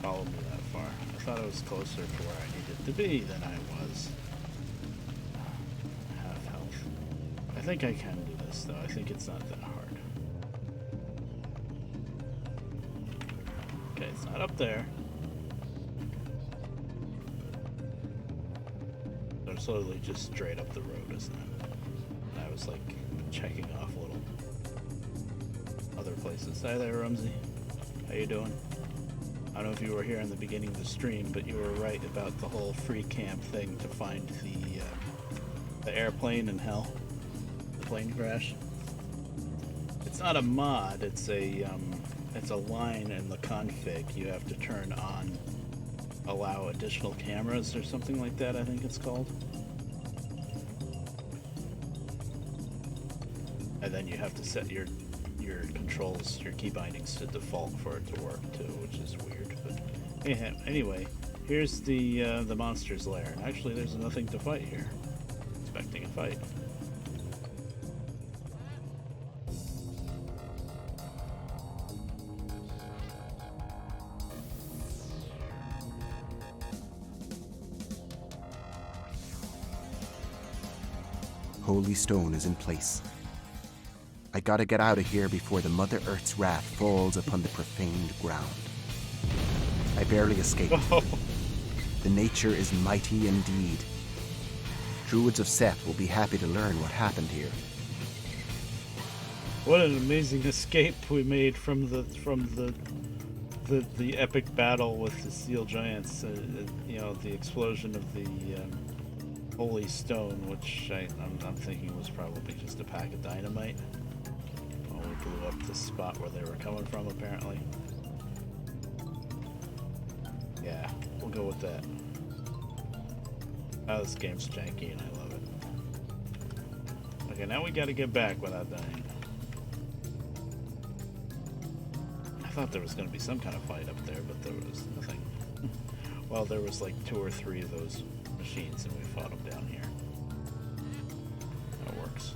followed me that far. I thought I was closer to where I needed to be than I was. Half health. think I can do this, though. I think it's not that hard. Okay, it's not up there. So it's literally just straight up the road, isn't it? And I was like checking off little other places. Hi there, Rumsey. How you doing? I don't know if you were here in the beginning of the stream, but you were right about the whole free camp thing to find the airplane in hell, the plane crash. It's not a mod. It's a line in the config. You have to turn on allow additional cameras or something like that. I think it's called. And then you have to set your controls, your key bindings to default for it to work too, which is weird. But yeah, anyway, here's the monster's lair. And actually, there's nothing to fight here. Expecting a fight. Holy stone is in place. I gotta get out of here before the Mother Earth's wrath falls upon the profaned ground. I barely escaped. The nature is mighty indeed. Druids of Seth will be happy to learn what happened here. What an amazing escape we made from the epic battle with the steel giants. You know, the explosion of the holy stone, which I'm thinking was probably just a pack of dynamite. Well, we blew up the spot where they were coming from, apparently. Yeah, we'll go with that. Oh, this game's janky and I love it. Okay, now we gotta get back without dying. I thought there was gonna be some kind of fight up there, but there was nothing. Well, there was like 2 or 3 of those machines and we fought them down here. That works.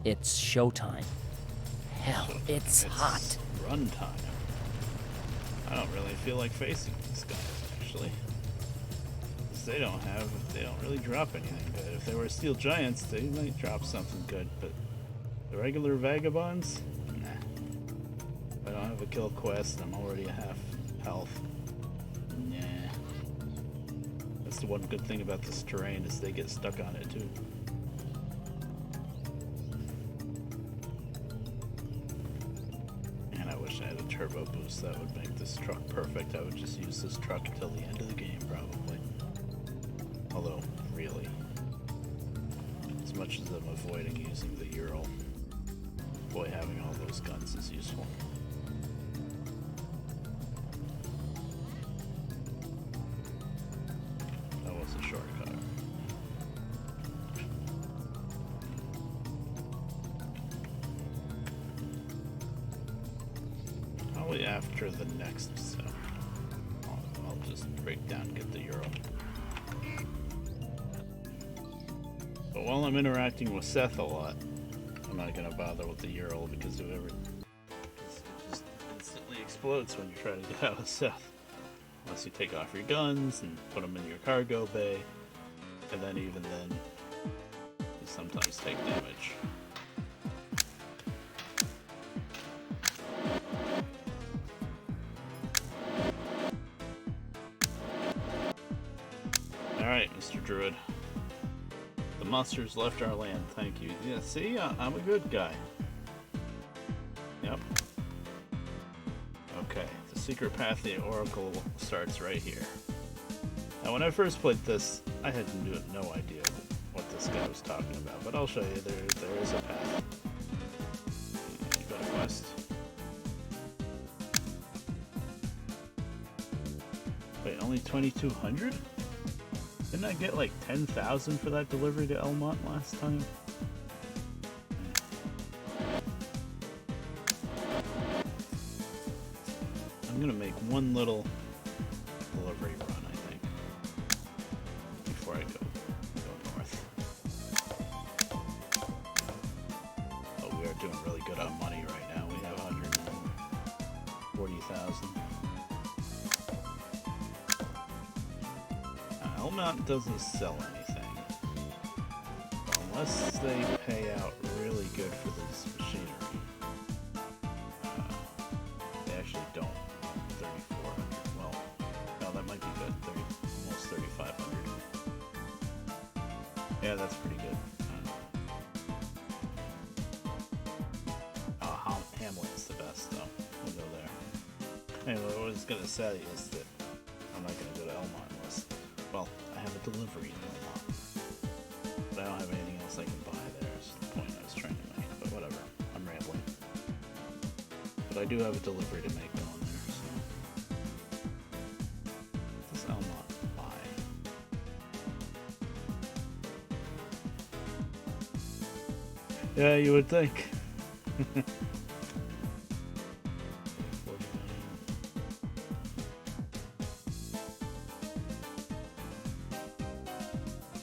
It's showtime. Hell, it's hot. Run time. I don't really feel like facing these guys, actually. Because they don't really drop anything good. If they were steel giants, they might drop something good, but the regular vagabonds? Nah. If I don't have a kill quest, I'm already at half health. Nah. That's the one good thing about this terrain, is they get stuck on it too. Turbo boost, that would make this truck perfect. I would just use this truck until the end of the game, probably. Although, really, as much as I'm avoiding using the Ural, boy, having all those guns is useful. That was a shortcut. After the next step, I'll just break down and get the Ural. But while I'm interacting with Seth a lot, I'm not going to bother with the Ural because it just instantly explodes when you try to get out of Seth. Unless you take off your guns and put them in your cargo bay, and then even then, you sometimes take damage. Alright, Mr. Druid. The monsters left our land, thank you. Yeah, see? I'm a good guy. Yep. Okay, the secret path of the Oracle starts right here. Now, when I first played this, I had no idea what this guy was talking about, but I'll show you. There is a path. You got a quest. Wait, only 2,200? Didn't I get like 10,000 for that delivery to Elmont last time? I'm gonna make one little delivery run, I think, before I go north. Oh, we are doing really good. good on money right now. We have 140,000. Elmont doesn't sell anything. Unless they pay out really good for this machinery. They actually don't. 3,400. Well, no, that might be good. Almost 3,500. Yeah, that's pretty good. Hamlet's the best, though. We'll go there. Anyway, what I was gonna say is that I'm not gonna go to Elmont unless, well, I have a delivery in Elmont, but I don't have anything else I can buy there. Is the point I was trying to make. But whatever, I'm rambling. But I do have a delivery to make going there. So, what does Elmont buy? Yeah, you would think.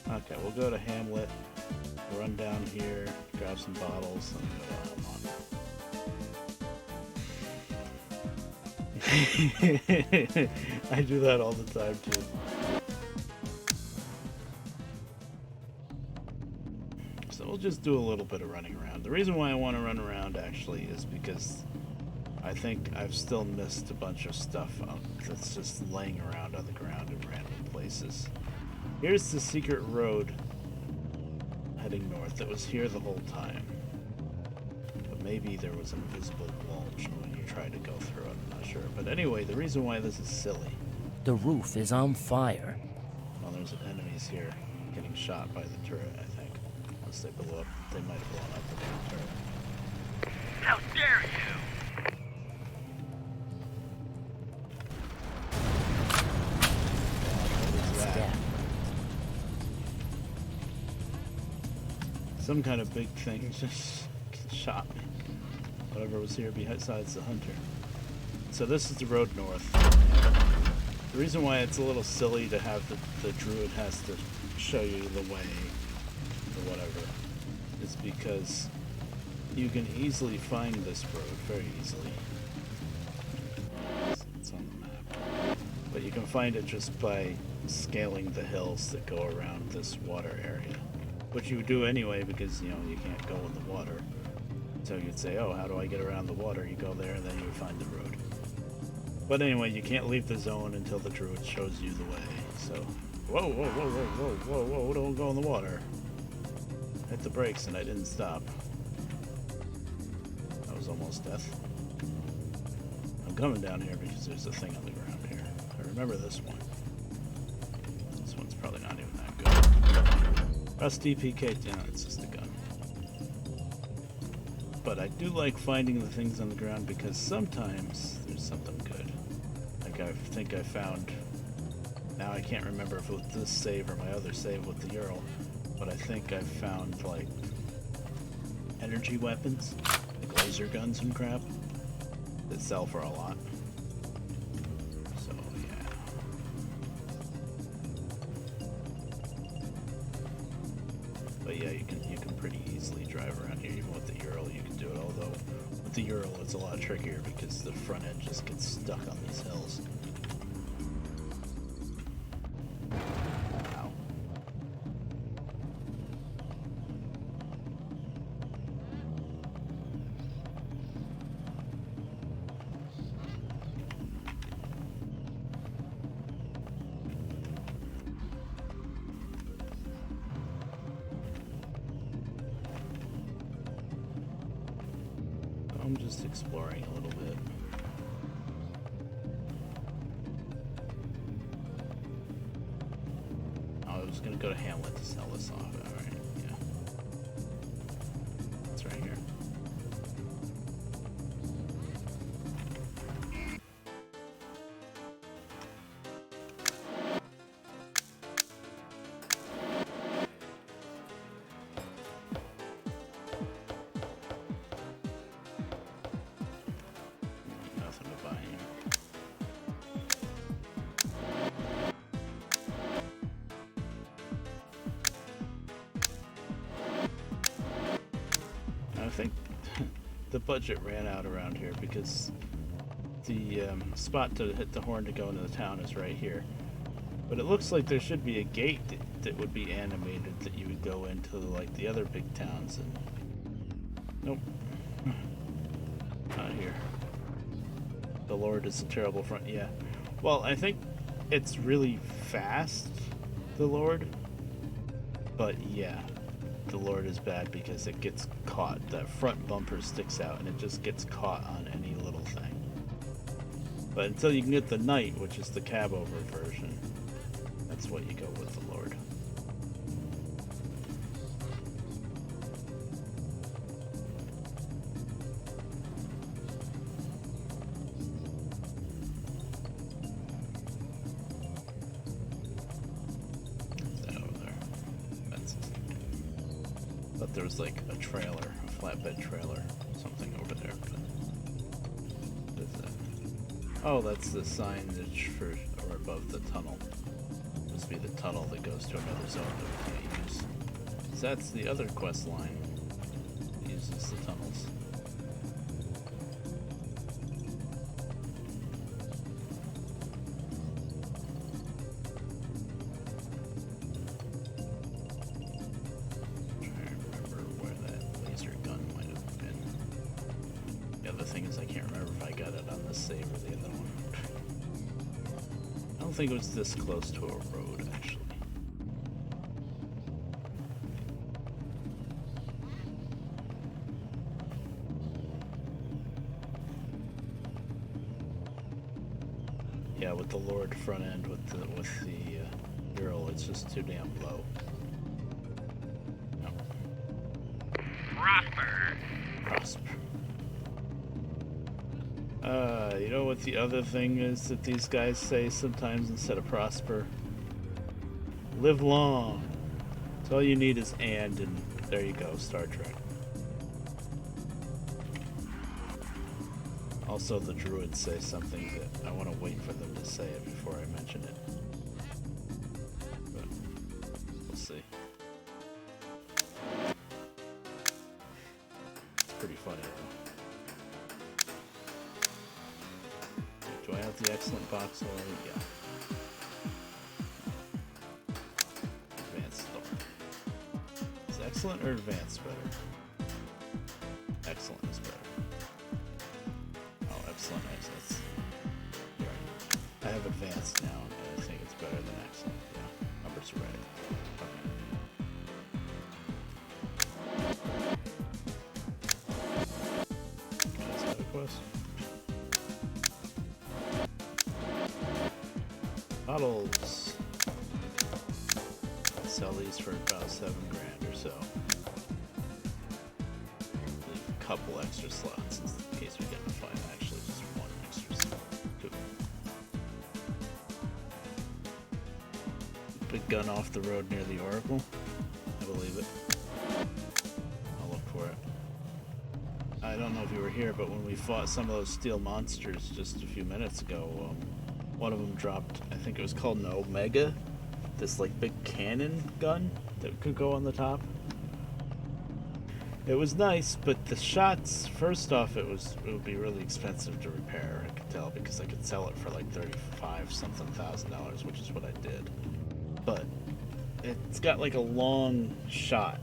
Okay, we'll go to Hamlet, run down here, grab some bottles, and go to Elmont. I do that all the time too. So we'll just do a little bit of running around. The reason why I want to run around actually is because I think I've still missed a bunch of stuff that's just laying around on the ground in random places. Here's the secret road heading north that was here the whole time. But maybe there was an invisible mulch when you tried to go through it, I'm not sure. But anyway, the reason why this is silly. The roof is on fire. Well, there's enemies here getting shot by the turret, I think. Once they blow up, they might have blown up the damn turret. How dare you! Some kind of big thing just shot me. Whatever was here besides the hunter. So this is the road north. The reason why it's a little silly to have the druid has to show you the way or whatever is because you can easily find this road, very easily. It's on the map. But you can find it just by scaling the hills that go around this water area. Which you would do anyway because, you know, you can't go in the water. So you'd say, oh, how do I get around the water? You go there and then you would find the road. But anyway, you can't leave the zone until the druid shows you the way. So, whoa, whoa, whoa, whoa, whoa, whoa, whoa, don't go in the water. Hit the brakes and I didn't stop. That was almost death. I'm coming down here because there's a thing on the ground here. I remember this one. This one's probably not even that good. Rusty PK, yeah, it's just a gun. But I do like finding the things on the ground because sometimes there's something good. Like I think I found, now I can't remember if it was this save or my other save with the Ural, but I think I found like energy weapons, like laser guns and crap, that sell for a lot. So yeah. But yeah, you can pretty easily drive around here. Even with the Ural, you can do it. Although with the Ural, it's a lot trickier because the front end just gets stuck on these hills. Ow. I'm just exploring a little bit. I was gonna go to Hamlet to sell this off. Alright, yeah. It's right here. Nothing to buy here. the budget ran out around here because the spot to hit the horn to go into the town is right here. But it looks like there should be a gate that would be animated that you would go into like the other big towns and... Nope. Not here. The Lord is a terrible front. Yeah. Well, I think it's really fast, the Lord. But yeah, the Lord is bad because it gets caught. That front bumper sticks out and it just gets caught on any little thing. But until you can get the Knight, which is the cab over version, that's what you go with the Lord. There was like a trailer, a flatbed trailer, something over there. But what is that? Oh, that's the signage for or above the tunnel. Must be the tunnel that goes to another zone that we can't use. So that's the other quest line. It uses the tunnels. I think it was this close to a road, actually. Yeah, with the Lord front end with the Ural, it's just too damn low. No. Prosper. You know what the other thing is that these guys say sometimes instead of prosper? Live long. So all you need is and there you go, Star Trek. Also, the druids say something that I want to wait for them to say it before I mention it. But we'll see. It's pretty funny though. Do I have the excellent box already? Yeah. Advanced store. Is excellent or advanced better? Excellent is better. Oh, excellent is that's right. I have advanced now, and I think it's better than excellent. Yeah, numbers are right. Okay. That's another quest. Bottles. I'll sell these for about $7 grand or so. Leave a couple extra slots in case we didn't find actually just one extra slot. Good. Big gun off the road near the Oracle. I believe it. I'll look for it. I don't know if you were here, but when we fought some of those steel monsters just a few minutes ago, one of them dropped, I think it was called an Omega, this like big cannon gun that could go on the top. It was nice, but the shots, first off, it would be really expensive to repair, I could tell, because I could sell it for like $35,000, which is what I did. But it's got like a long shot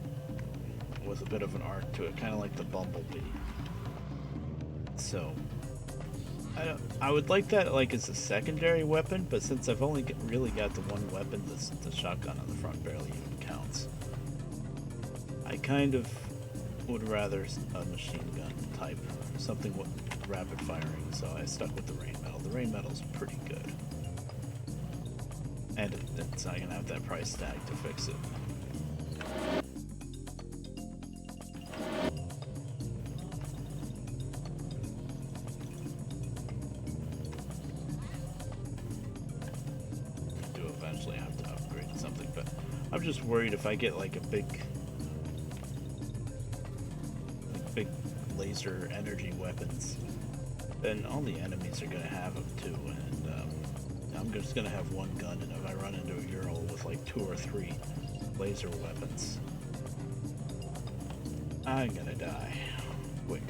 with a bit of an arc to it, kind of like the Bumblebee. So I would like that like as a secondary weapon, but since I've only really got the one weapon, the shotgun on the front barely even counts. I kind of would rather a machine gun type, something with rapid firing, so I stuck with the rain metal. The rain metal's pretty good. And it's not gonna have that price tag to fix it. I'm just worried if I get like a big laser energy weapons, then all the enemies are gonna have them too, and I'm just gonna have one gun, and if I run into a Ural with like 2 or 3 laser weapons, I'm gonna die quick.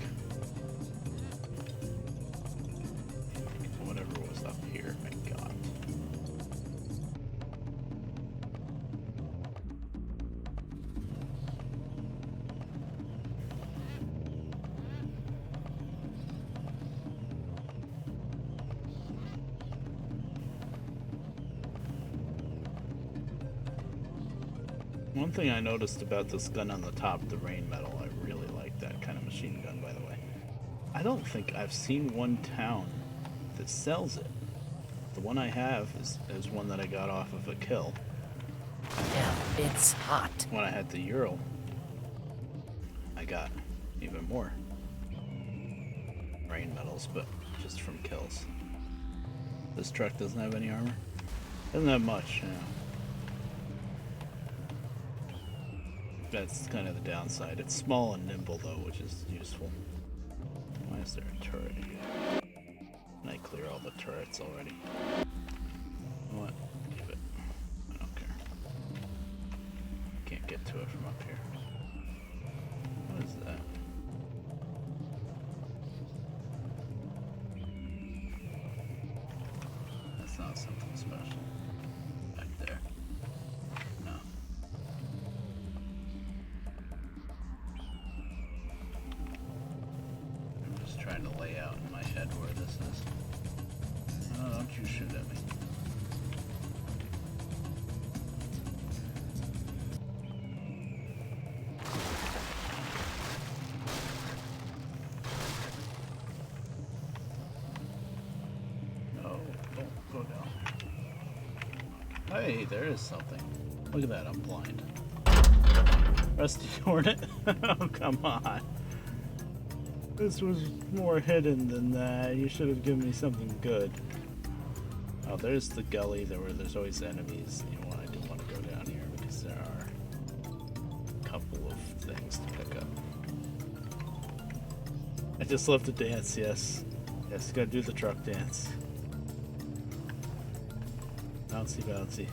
One thing I noticed about this gun on the top, the rain metal, I really like that kind of machine gun, by the way. I don't think I've seen one town that sells it. The one I have is one that I got off of a kill. Yeah, it's hot. When I had the Ural, I got even more rain metals, but just from kills. This truck doesn't have any armor. Doesn't have much, you know. That's kind of the downside. It's small and nimble though, which is useful. Why is there a turret here? Can I clear all the turrets already? You know what? Leave it. I don't care. Can't get to it from up here. What is that? That's not something special. Back there. No. I'm just trying to lay out in my head where this is. Oh, don't you shoot at me. No, don't go down. Hey, there is something. Look at that, I'm blind. Rusty Hornet? Oh, come on. This was more hidden than that. You should have given me something good. Oh, there's the gully. There's always enemies. You know what? I didn't want to go down here because there are a couple of things to pick up. I just love to dance, yes. Yes, you gotta do the truck dance. Bouncy, bouncy.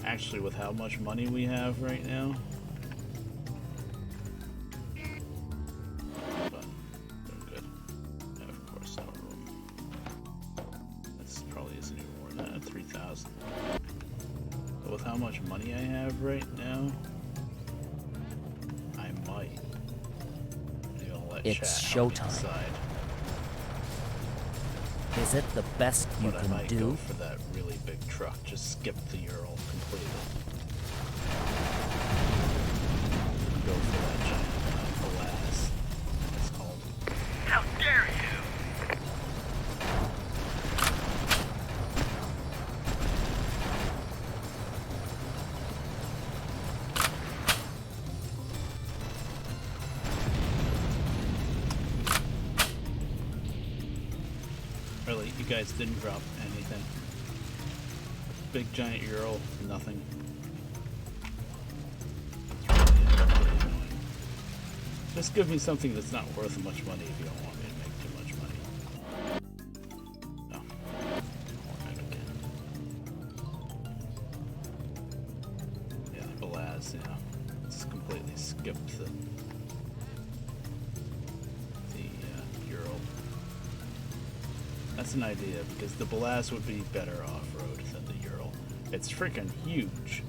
Actually, with how much money we have right now, but they're good. And of course, no room. This probably isn't even more than 3,000. But with how much money I have right now, I might. I'm gonna let It's chat help me showtime. decide. Is it the best you But I can might do? go for that really big truck. Just skip the Ural completely. Go for that giant Alas. It's called. How dare you! Really, you guys didn't drop anything. Big giant Ural, nothing. It's really annoying. Just give me something that's not worth much money if you don't want me to make too much money. No. Hornet again. Yeah, the Belaz, yeah. Just completely skipped the Ural. That's an idea, because the Belaz would be better off-road than the Ural. It's freaking huge,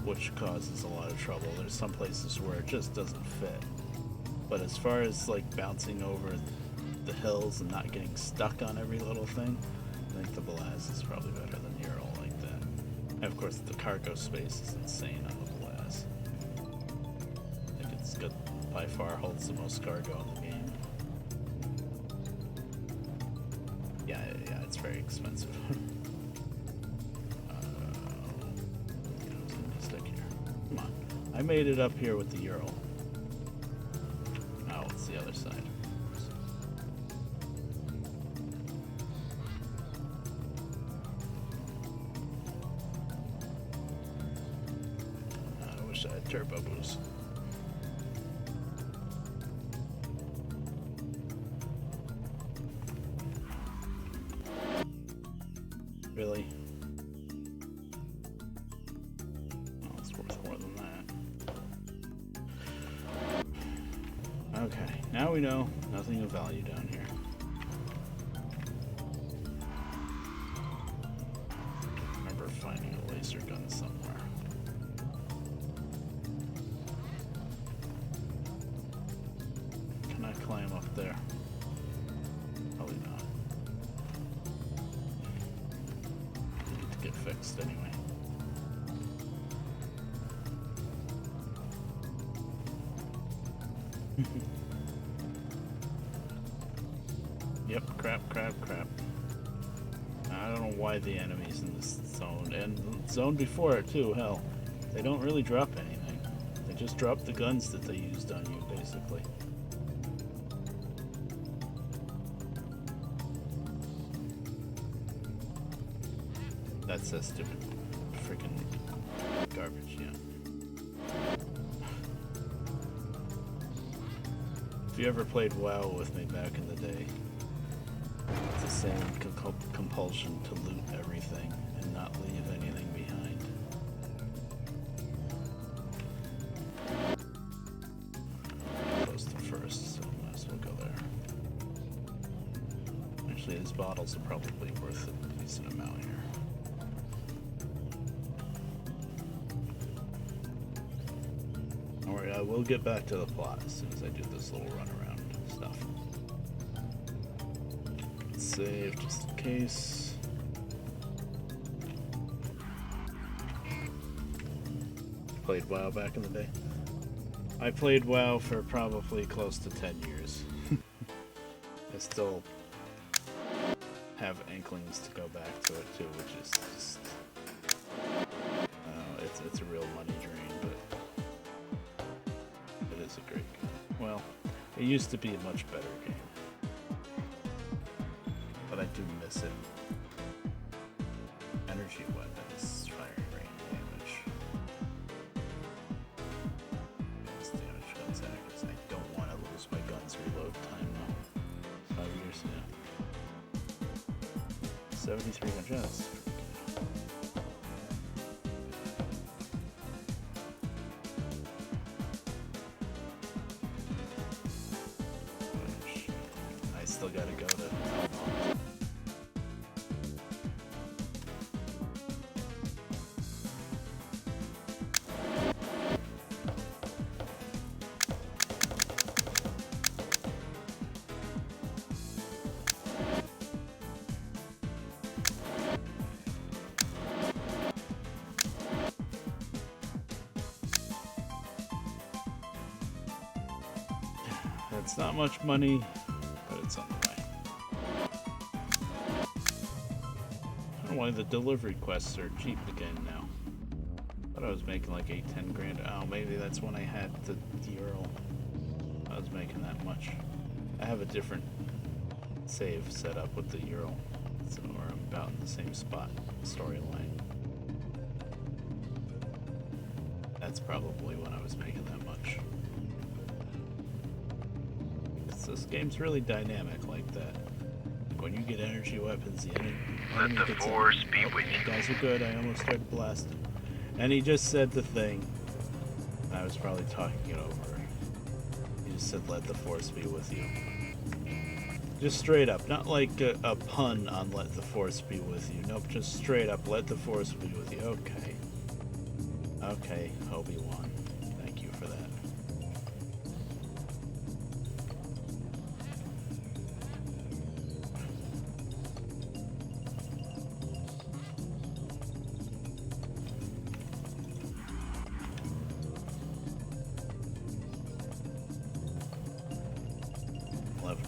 which causes a lot of trouble. There's some places where it just doesn't fit. But as far as like bouncing over the hills and not getting stuck on every little thing, I think the Belaz is probably better than the Ural like that. And of course, the cargo space is insane on the Belaz. I think it's good, by far holds the most cargo in the game. Yeah, it's very expensive. Stick here. Come on. I made it up here with the Ural. Now it's the other side. I wish I had turbo boost. Really? Oh, it's worth more than that. Okay, now we know nothing of value down here. I remember finding a laser gun somewhere. Can I climb up there? Probably not. fixed anyway. Yep, crap. I don't know why the enemies in this zone, and the zone before it too, hell, they don't really drop anything. They just drop the guns that they used on you, basically. That's that stupid freaking garbage, yeah. If you ever played WoW with me back in the day, it's the same compulsion to loot everything and not leave anything behind. Close to first, so might as well go there. Actually, these bottles are probably worth a decent amount here. Alright, I will get back to the plot as soon as I do this little runaround stuff. Save just in case. Played WoW back in the day. I played WoW for probably close to 10 years. I still have inklings to go back to it too, which is just it's a real money drain, but it is a great game. Well, it used to be a much better game. But I do miss it. Energy weapons, fire rain damage. Bonus damage guns accuracy. I don't want to lose my guns reload time though. 5 years now. 7,300 shots. I still gotta go to It's not much money, but it's on the way. I don't know why the delivery quests are cheap again now. Thought I was making like 8-10 grand. Oh, maybe that's when I had the Earl. I was making that much. I have a different save set up with the Earl, so we're about in the same spot storyline. That's probably when I was making that much. This game's really dynamic like that. Like when you get energy weapons, the enemy Let the gets force be with you you. guys are good. I almost started blasting. And he just said the thing. I was probably talking it over. He just said, "Let the force be with you." Just straight up, not like a pun on "let the force be with you." Nope, just straight up, "Let the force be with you." Okay. Okay, Obi-Wan. Thank you for that.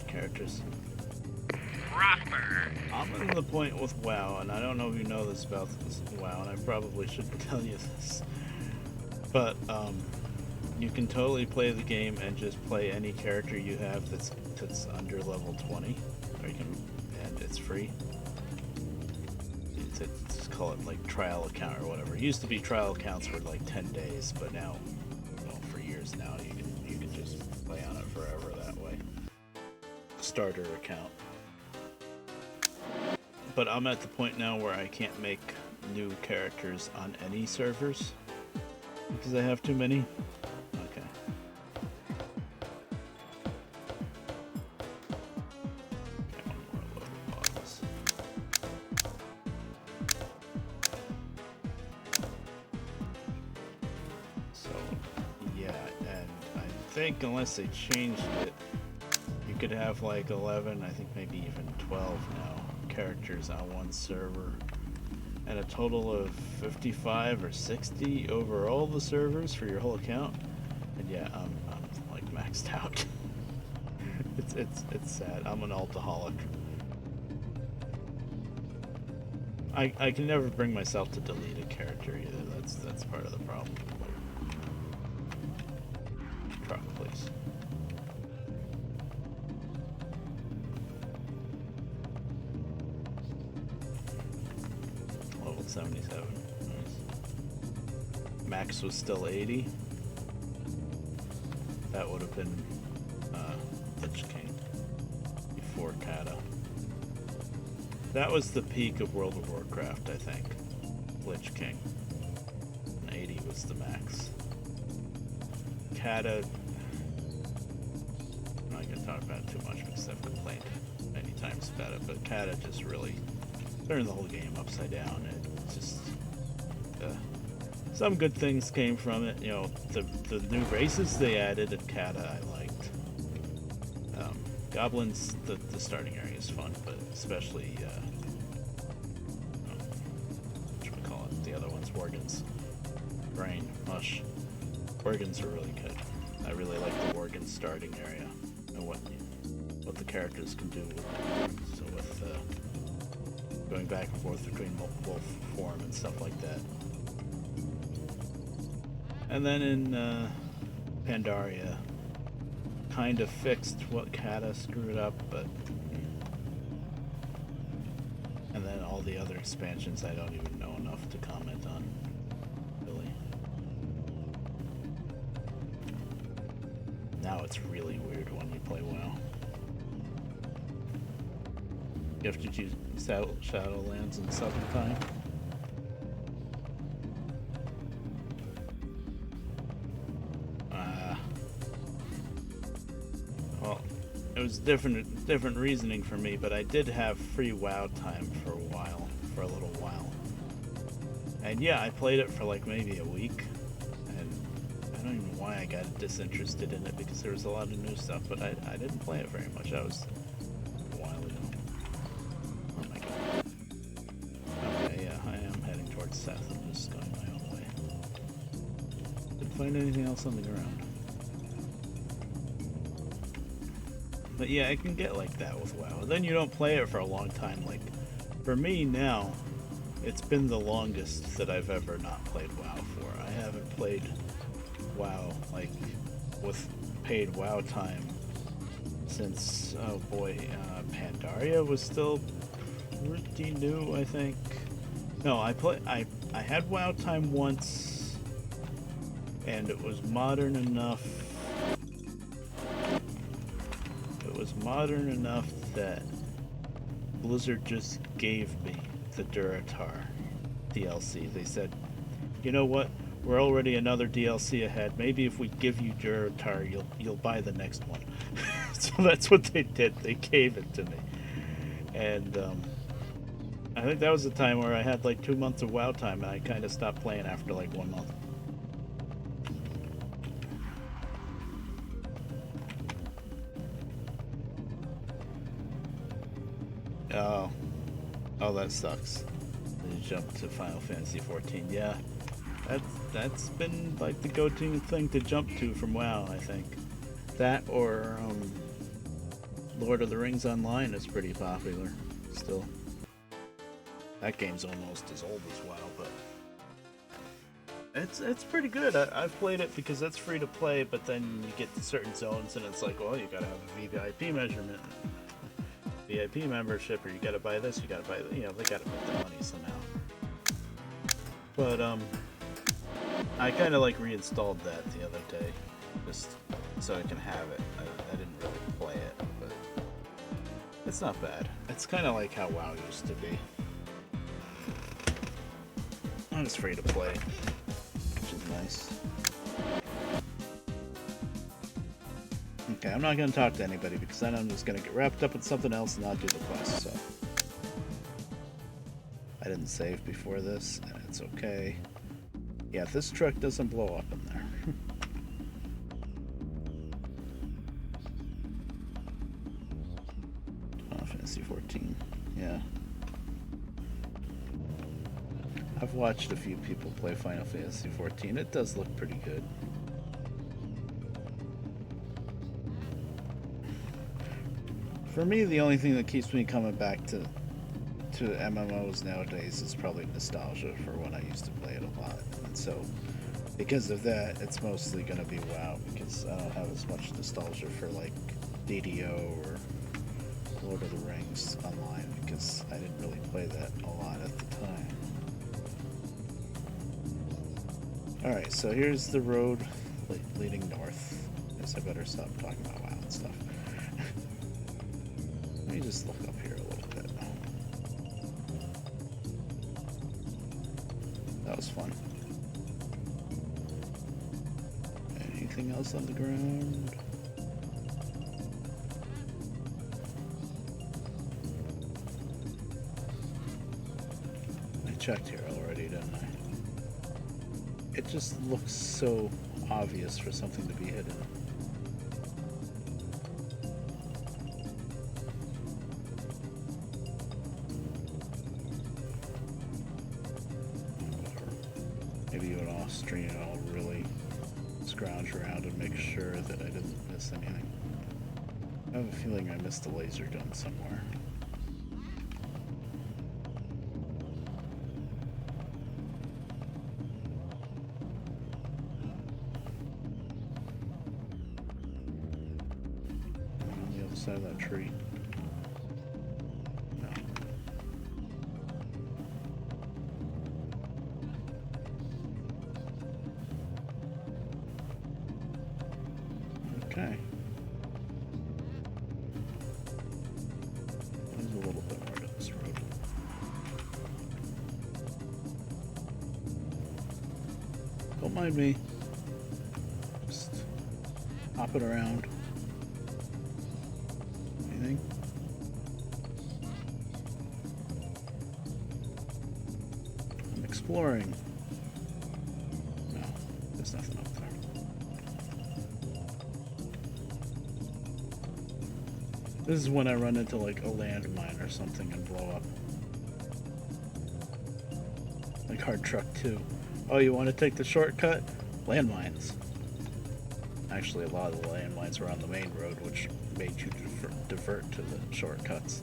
Characters. Prosper. I'm at the point with WoW, and I don't know if you know this about this WoW, and I probably shouldn't tell you this, but you can totally play the game and just play any character you have that's under level 20, or you can, and it's free. It's call it like trial account or whatever. It used to be trial accounts for like 10 days, but now, well, for years now, you can just play on it forever that way. Starter account. But I'm at the point now where I can't make new characters on any servers because I have too many. Okay. One more load of bottles. So yeah, and I think unless they changed it, you could have like 11, I think maybe even 12 now, characters on one server. and a total of 55 or 60 over all the servers for your whole account. And yeah, I'm like maxed out. it's sad. I'm an alcoholic. I can never bring myself to delete a character either. That's part of the problem. Truck, please. Level 77. Nice. Max was still 80. That would have been Lich King before Kata. That was the peak of World of Warcraft, I think. Lich King. And 80 was the max. Kata, I'm not going to talk about it too much because I've complained many times about it, but Kata just really turned the whole game upside down. It just, some good things came from it. You know, the new races they added in Kata I liked. Goblins, the starting area is fun, but especially, what should we call it? The other ones, Worgens. Brain, Mush. Worgens are really good. I really like the Worgen starting area and what the characters can do with it. So with going back and forth between wolf form and stuff like that. And then in Pandaria, kind of fixed what Kata screwed up, but and then all the other expansions I don't even know enough to comment on, really. Now it's really weird when you play WoW. You have to choose Shadowlands and Southern Time. Well, it was different reasoning for me, but I did have free WoW time for a little while. And yeah, I played it for like maybe a week, and I don't even know why I got disinterested in it because there was a lot of new stuff, but I didn't play it very much. That was a while ago. Oh my god. Okay, yeah, I am heading towards south. I'm just going my own way. Didn't find anything else on the ground. But yeah, it can get like that with WoW. And then you don't play it for a long time. Like, for me now, it's been the longest that I've ever not played WoW for. I haven't played WoW, like, with paid WoW time since, oh boy, Pandaria was still pretty new, I think. No, I had WoW time once, and it was modern enough that Blizzard just gave me the Duratar DLC. They said, you know what, we're already another DLC ahead. Maybe if we give you Duratar, you'll buy the next one. So that's what they did. They gave it to me. And I think that was the time where I had like 2 months of WoW time, and I kind of stopped playing after like 1 month. Oh, that sucks. Then you jump to Final Fantasy 14. Yeah, that's been like the go-to thing to jump to from WoW, I think. That or Lord of the Rings Online is pretty popular still. That game's almost as old as WoW, but it's pretty good. I've played it because it's free to play, but then you get to certain zones and it's like, well, you gotta have a VIP measurement. VIP membership, or you gotta buy this, you gotta buy that, you know, they gotta make the money somehow. But I kind of like reinstalled that the other day just so I can have it. I didn't really play it, but it's not bad. It's kind of like how WoW used to be. And it's free to play, which is nice. Okay, I'm not going to talk to anybody because then I'm just going to get wrapped up in something else and not do the quest, so. I didn't save before this, and it's okay. Yeah, if this truck doesn't blow up in there. Final Fantasy 14, yeah. I've watched a few people play Final Fantasy XIV. It does look pretty good. For me, the only thing that keeps me coming back to MMOs nowadays is probably nostalgia for when I used to play it a lot. And so, because of that, it's mostly going to be WoW, because I don't have as much nostalgia for like DDO or Lord of the Rings online, because I didn't really play that a lot at the time. Alright, so here's the road leading north. Guess I better stop talking about WoW and stuff. Let me just look up here a little bit. That was fun. Anything else on the ground? I checked here already, didn't I? It just looks so obvious for something to be hidden. Maybe you and Austrian and I'll really scrounge around and make sure that I didn't miss anything. I have a feeling I missed a laser gun somewhere. On the other side of that tree. No. Okay. There's a little bit more to this road. Don't mind me. Just hopping around. Anything? I'm exploring. No, there's nothing up there. This is when I run into like a landmine or something and blow up. Like Hard Truck 2. Oh, you want to take the shortcut? Landmines. Actually, a lot of the landmines were on the main road, which made you divert to the shortcuts.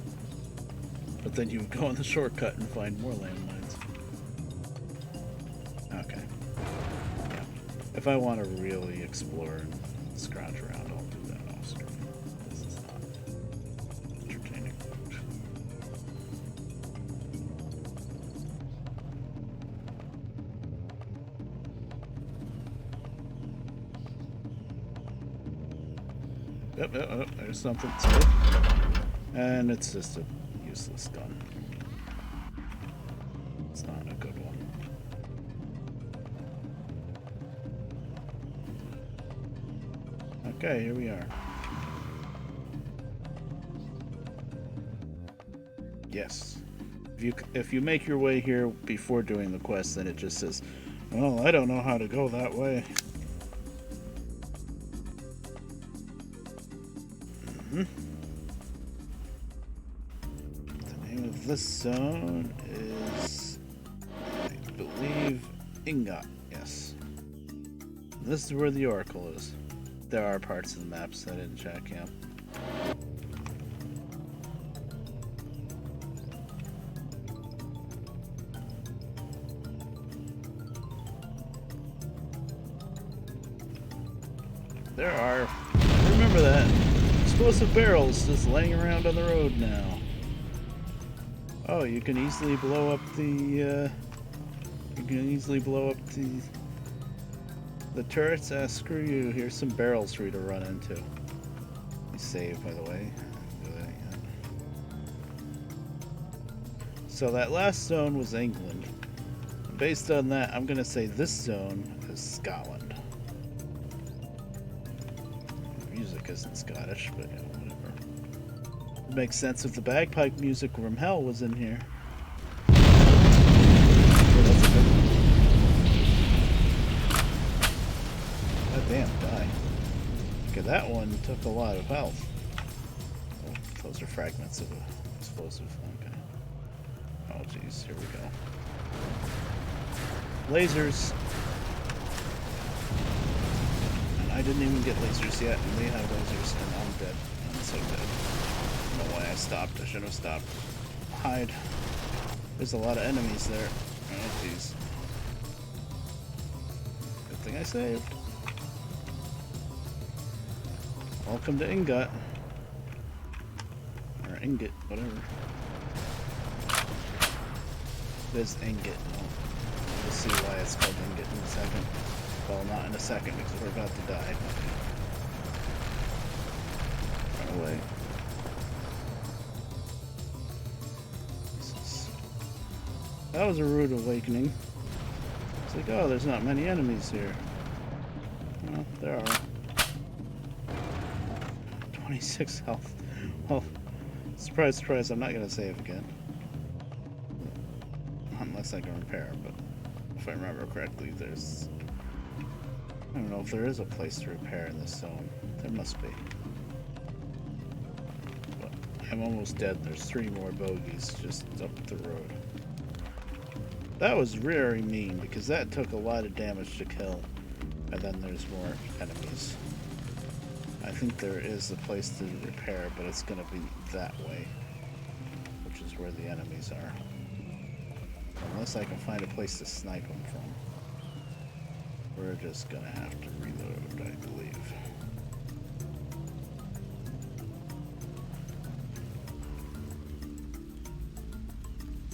But then you would go on the shortcut and find more landmines. Okay. Yeah. If I want to really explore and scrounge around, I'll do that off screen. This is not entertaining. Yep, there's something safe. And it's just a useless gun. It's not a good one. Okay, here we are. Yes. If you make your way here before doing the quest, then it just says, well, I don't know how to go that way. The name of this zone is, I believe, Ingot. Yes. This is where the Oracle is. There are parts of the maps I didn't check, yeah. There are, remember that, explosive barrels just laying around on the road now. Oh, you can easily blow up the, the turrets. Ah, screw you. Here's some barrels for you to run into. I save, by the way. Do that yet. So that last zone was England. Based on that, I'm gonna say this zone is Scotland. The music isn't Scottish, but you know, whatever. It makes sense if the bagpipe music from hell was in here. God damn, die. Okay, that one took a lot of health. Oh, those are fragments of an explosive. Okay. Oh jeez, here we go. Lasers. And I didn't even get lasers yet, and they have lasers, and I'm dead. I'm so dead. I don't know why I stopped. I should have stopped. Hide. There's a lot of enemies there. Oh, jeez. Good thing I saved. Welcome to Ingot. Or Ingot, whatever. It is Ingot. We'll see why it's called Ingot in a second. Well, not in a second because we're about to die. Run away. That was a rude awakening. It's like, oh, there's not many enemies here. Well, there are. 26 health. Well, surprise, surprise, I'm not going to save again. Unless I can repair, but if I remember correctly, there's... I don't know if there is a place to repair in this zone. There must be. But I'm almost dead. There's 3 more bogeys just up the road. That was very mean, because that took a lot of damage to kill. And then there's more enemies. I think there is a place to repair, but it's going to be that way. Which is where the enemies are. Unless I can find a place to snipe them from. We're just going to have to reload, I believe.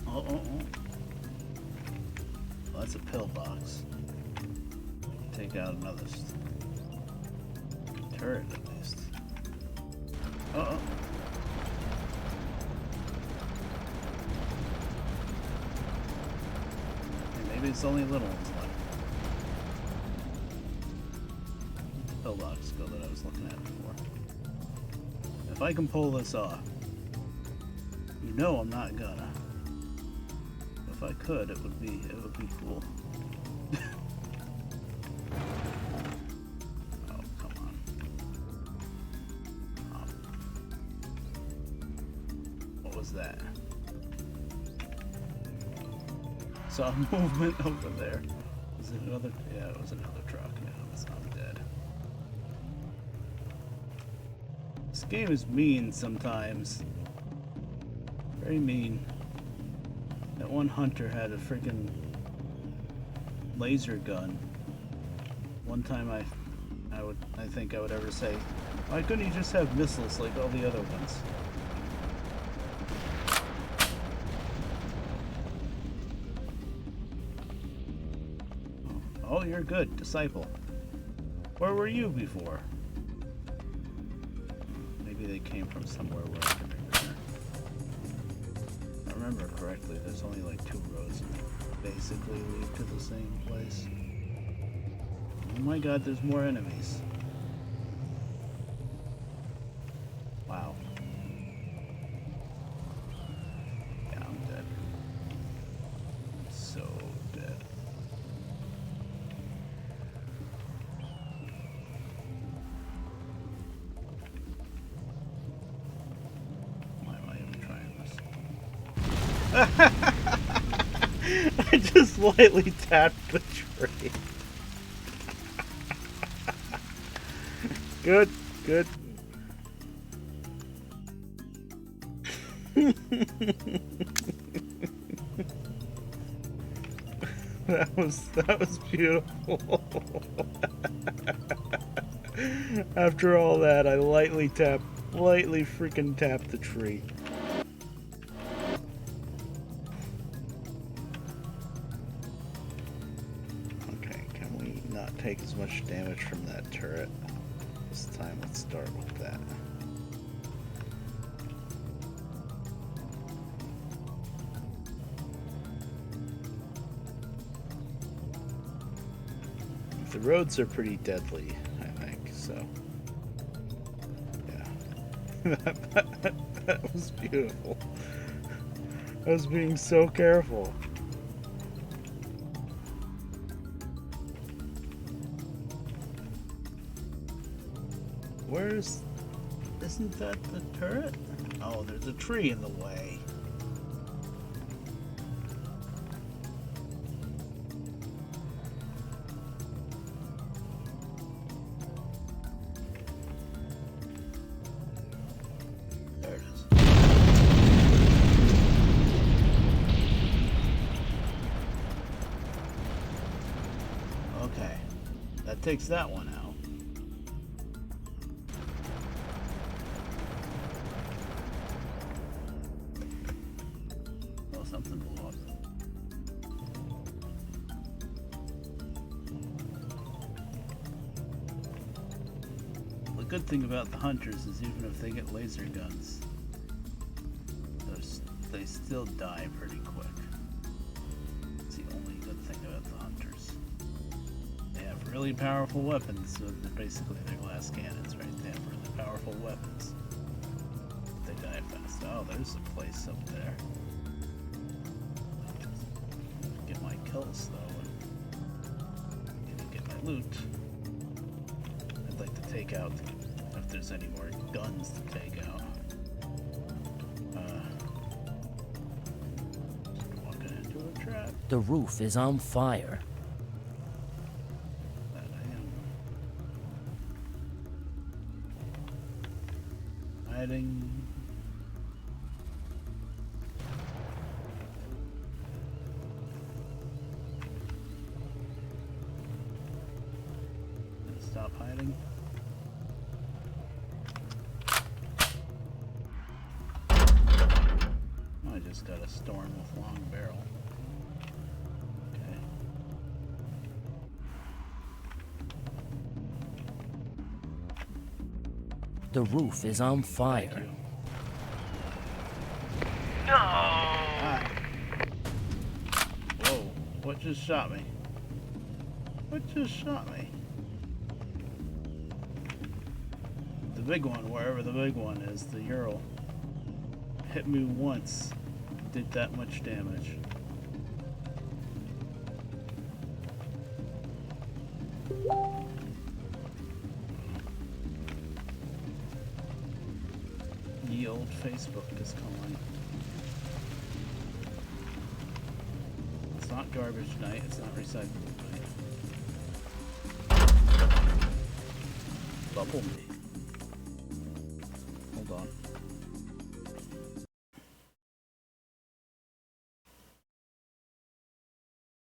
Oh. Well, that's a pillbox. Take out another turret at least. Uh-oh. Maybe it's only little ones left. Pillbox go that I was looking at before. If I can pull this off, you know I'm not gonna. If I could, it would be cool. Oh, come on. What was that? Saw movement over there. Was it another? Yeah, it was another truck. Yeah, I'm dead. This game is mean sometimes. Very mean. That one hunter had a freaking laser gun. One time I think I would ever say, why couldn't he just have missiles like all the other ones? Oh, you're good, disciple. Where were you before? Maybe they came from somewhere where I can repair. If I remember correctly, there's only like 2 roads that basically lead to the same place. Oh my god, there's more enemies. Wow. Yeah, I'm dead. So dead. Why am I even trying this? I just lightly tapped the tree. Good, good. That was beautiful. After all that, I lightly freaking tapped the tree. Okay, can we not take as much damage from that turret? This time, let's start with that. The roads are pretty deadly, I think, so yeah. That was beautiful. I was being so careful. Isn't that the turret? Oh, there's a tree in the way. takes that one out. Oh, something blew up. The good thing about the hunters is even if they get laser guns, they still die pretty quick. It's the only good thing about the hunters. They have really powerful weapons, so they're basically their glass cannons, right? They have really powerful weapons. They die fast. Oh, there's a place up there. Get my kills though, and get my loot. I'd like to take out if there's any more guns to take out. Walking into a trap. The roof is on fire. That I am. Hiding. Stop hiding. Oh, I just got a storm with long barrel. Okay. The roof is on Thank fire. you. No! Ah. Whoa, what just shot me? What just shot me? The big one, wherever the big one is, the Ural, hit me once, did that much damage. Ye old Facebook is calling. It's not garbage night, it's not recyclable night. Bubble me. Hold on.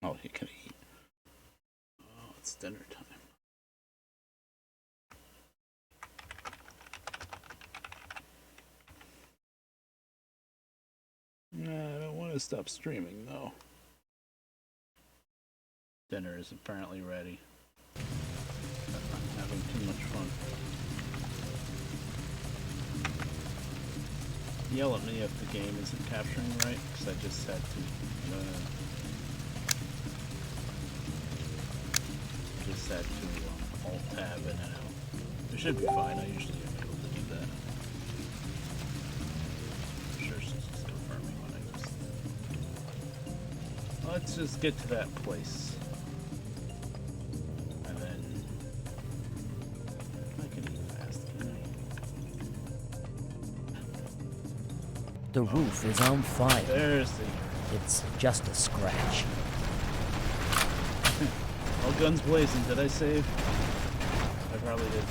Oh, he can eat. Oh, it's dinner time. Nah, I don't want to stop streaming, though. Dinner is apparently ready. I'm having too much fun. Yell at me if the game isn't capturing right, because I just had to alt tab in and out. It should be fine. I usually am able to do that. I'm sure she's just confirming what I just did. Let's just get to that place. And then I can eat fast, can I? The roof is on fire. There's the... It's just a scratch. All guns blazing. Did I save? I probably didn't.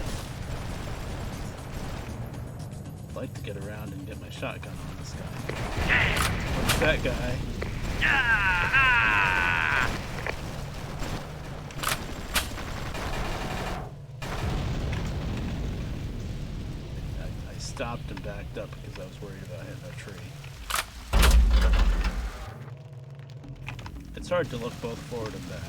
I'd like to get around and get my shotgun on this guy. What's that guy? I stopped and backed up because I was worried about hitting a tree. It's hard to look both forward and back.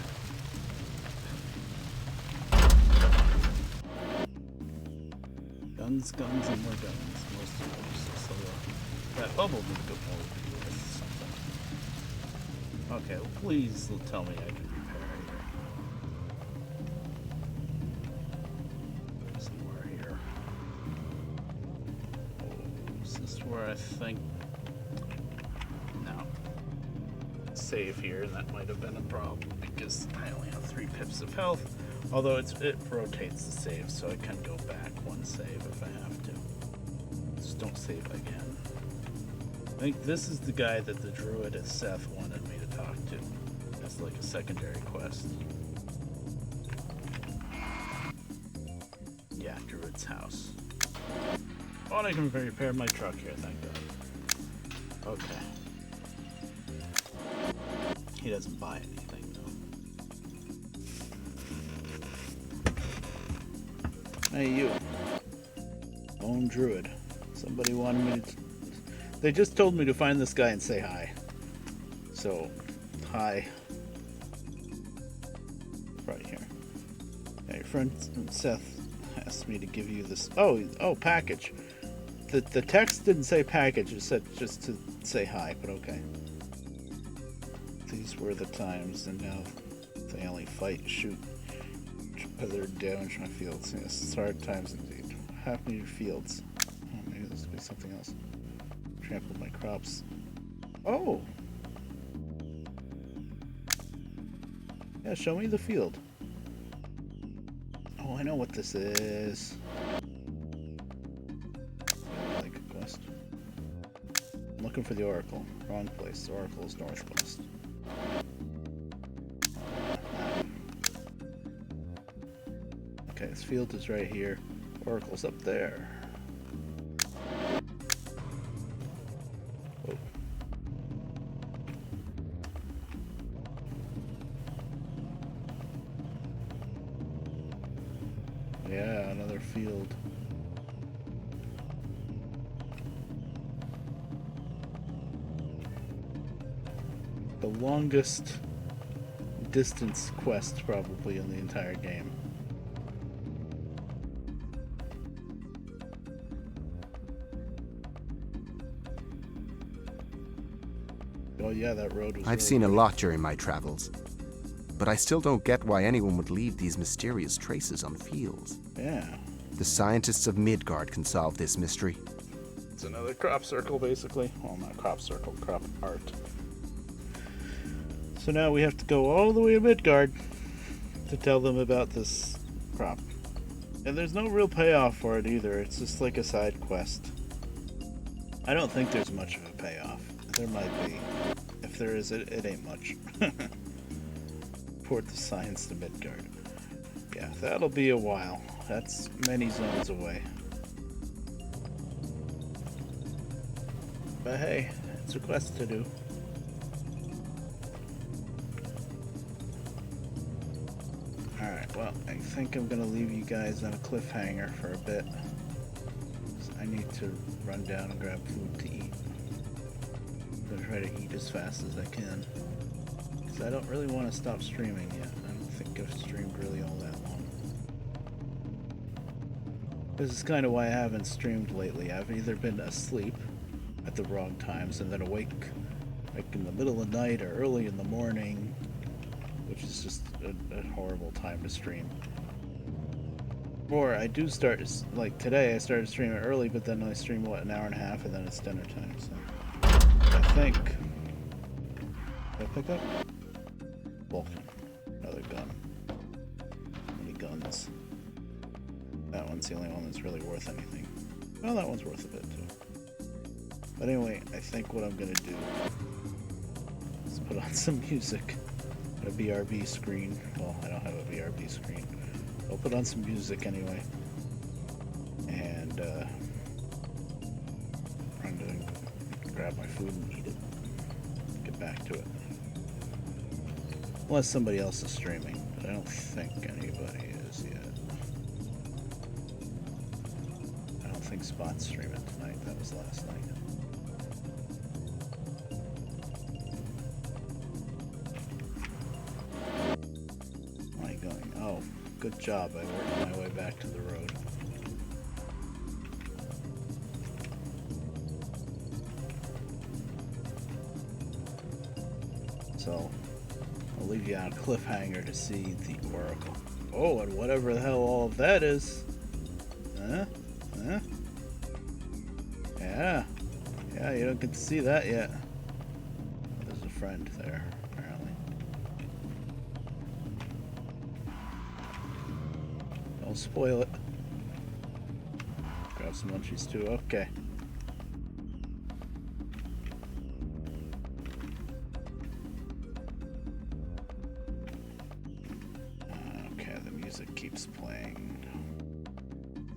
Guns, guns, and more guns. Most of them. So that bubble would go with something. Okay, well, please tell me I can repair here. Somewhere here. Oh, is this where I think? No. Save here, and that might have been a problem because I only have 3 pips of health. Although it rotates the save, so I can go back one save if I have to. Just don't save again. I think this is the guy that the druid at Seth wanted me to talk to. That's like a secondary quest. Yeah, druid's house. Oh, and I can repair my truck here, thank God. Okay. He doesn't buy anything, though. Hey, you. Lone Druid. Somebody wanted me to... They just told me to find this guy and say hi. So, hi. Right here. Yeah, your friend Seth asked me to give you this... Oh, package. The text didn't say package, it said just to say hi, but okay. These were the times, and now they only fight, shoot, other damage my fields. Yes, it's hard times indeed. What happened to your fields? Oh, maybe this could be something else. Trampled my crops. Oh! Yeah, show me the field. Oh, I know what this is. Like a quest. I'm looking for the Oracle. Wrong place. The Oracle is northwest. Okay, this field is right here. Oracle's up there. Oh. Yeah, another field. The longest distance quest probably in the entire game. Oh yeah, that road was I've really seen a good. lot during my travels, but I still don't get why anyone would leave these mysterious traces on fields. Yeah. The scientists of Midgard can solve this mystery. It's another crop circle, basically. Well, not crop circle, crop art. So now we have to go all the way to Midgard to tell them about this crop. And there's no real payoff for it either. It's just like a side quest. I don't think there's much of a payoff. There might be. If there is, it ain't much. Port the science to Midgard. Yeah, that'll be a while. That's many zones away. But hey, it's a quest to do. Alright, well, I think I'm gonna leave you guys on a cliffhanger for a bit. I need to run down and grab food to eat. I'm gonna try to eat as fast as I can. Because I don't really want to stop streaming yet. I don't think I've streamed really all that long. This is kind of why I haven't streamed lately. I've either been asleep at the wrong times and then awake like in the middle of the night or early in the morning, which is just a horrible time to stream. Or I do start, like today I started streaming early, but then I stream, what, an hour and a half, and then it's dinner time, so. I think. Did I pick up? Vulcan. Another gun. Many guns. That one's the only one that's really worth anything. Well, that one's worth a bit too. But anyway, I think what I'm gonna do is put on some music. A BRB screen. Well, I don't have a BRB screen. I'll put on some music anyway. And I'm gonna grab my food and eat it. Get back to it. Unless somebody else is streaming, but I don't think anybody is yet. I don't think Spot's streaming tonight. That was last night. Oh, good job. I worked my way back to the road. So, I'll leave you on a cliffhanger to see the Oracle. Oh, and whatever the hell all of that is. Huh? Huh? Yeah. Yeah, you don't get to see that yet. There's a friend there, apparently. Don't spoil it. Grab some munchies too. Okay. Okay, the music keeps playing.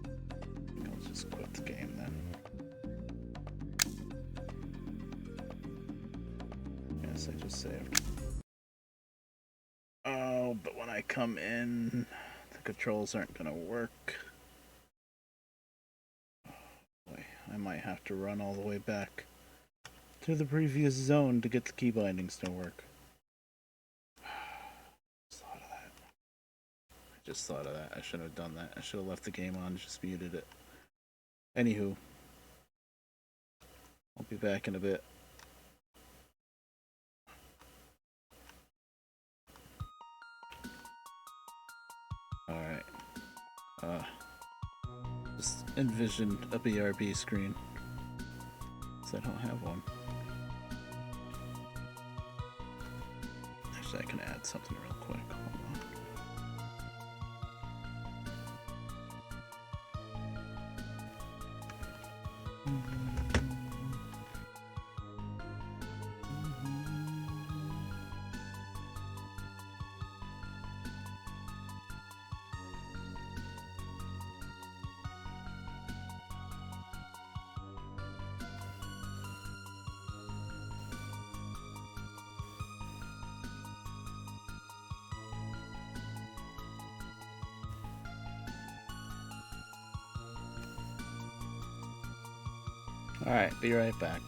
I think I'll just quit the game then. Yes, I just saved. Oh, but when I come in, the controls aren't gonna work. have to run all the way back to the previous zone to get the key bindings to work. Just thought of that. I should have done that. I should have left the game on, just muted it. Anywho, I'll be back in a bit. Alright. Just envision a BRB screen. Because I don't have one. Actually, I can add something real quick. Hold on. Alright, be right back.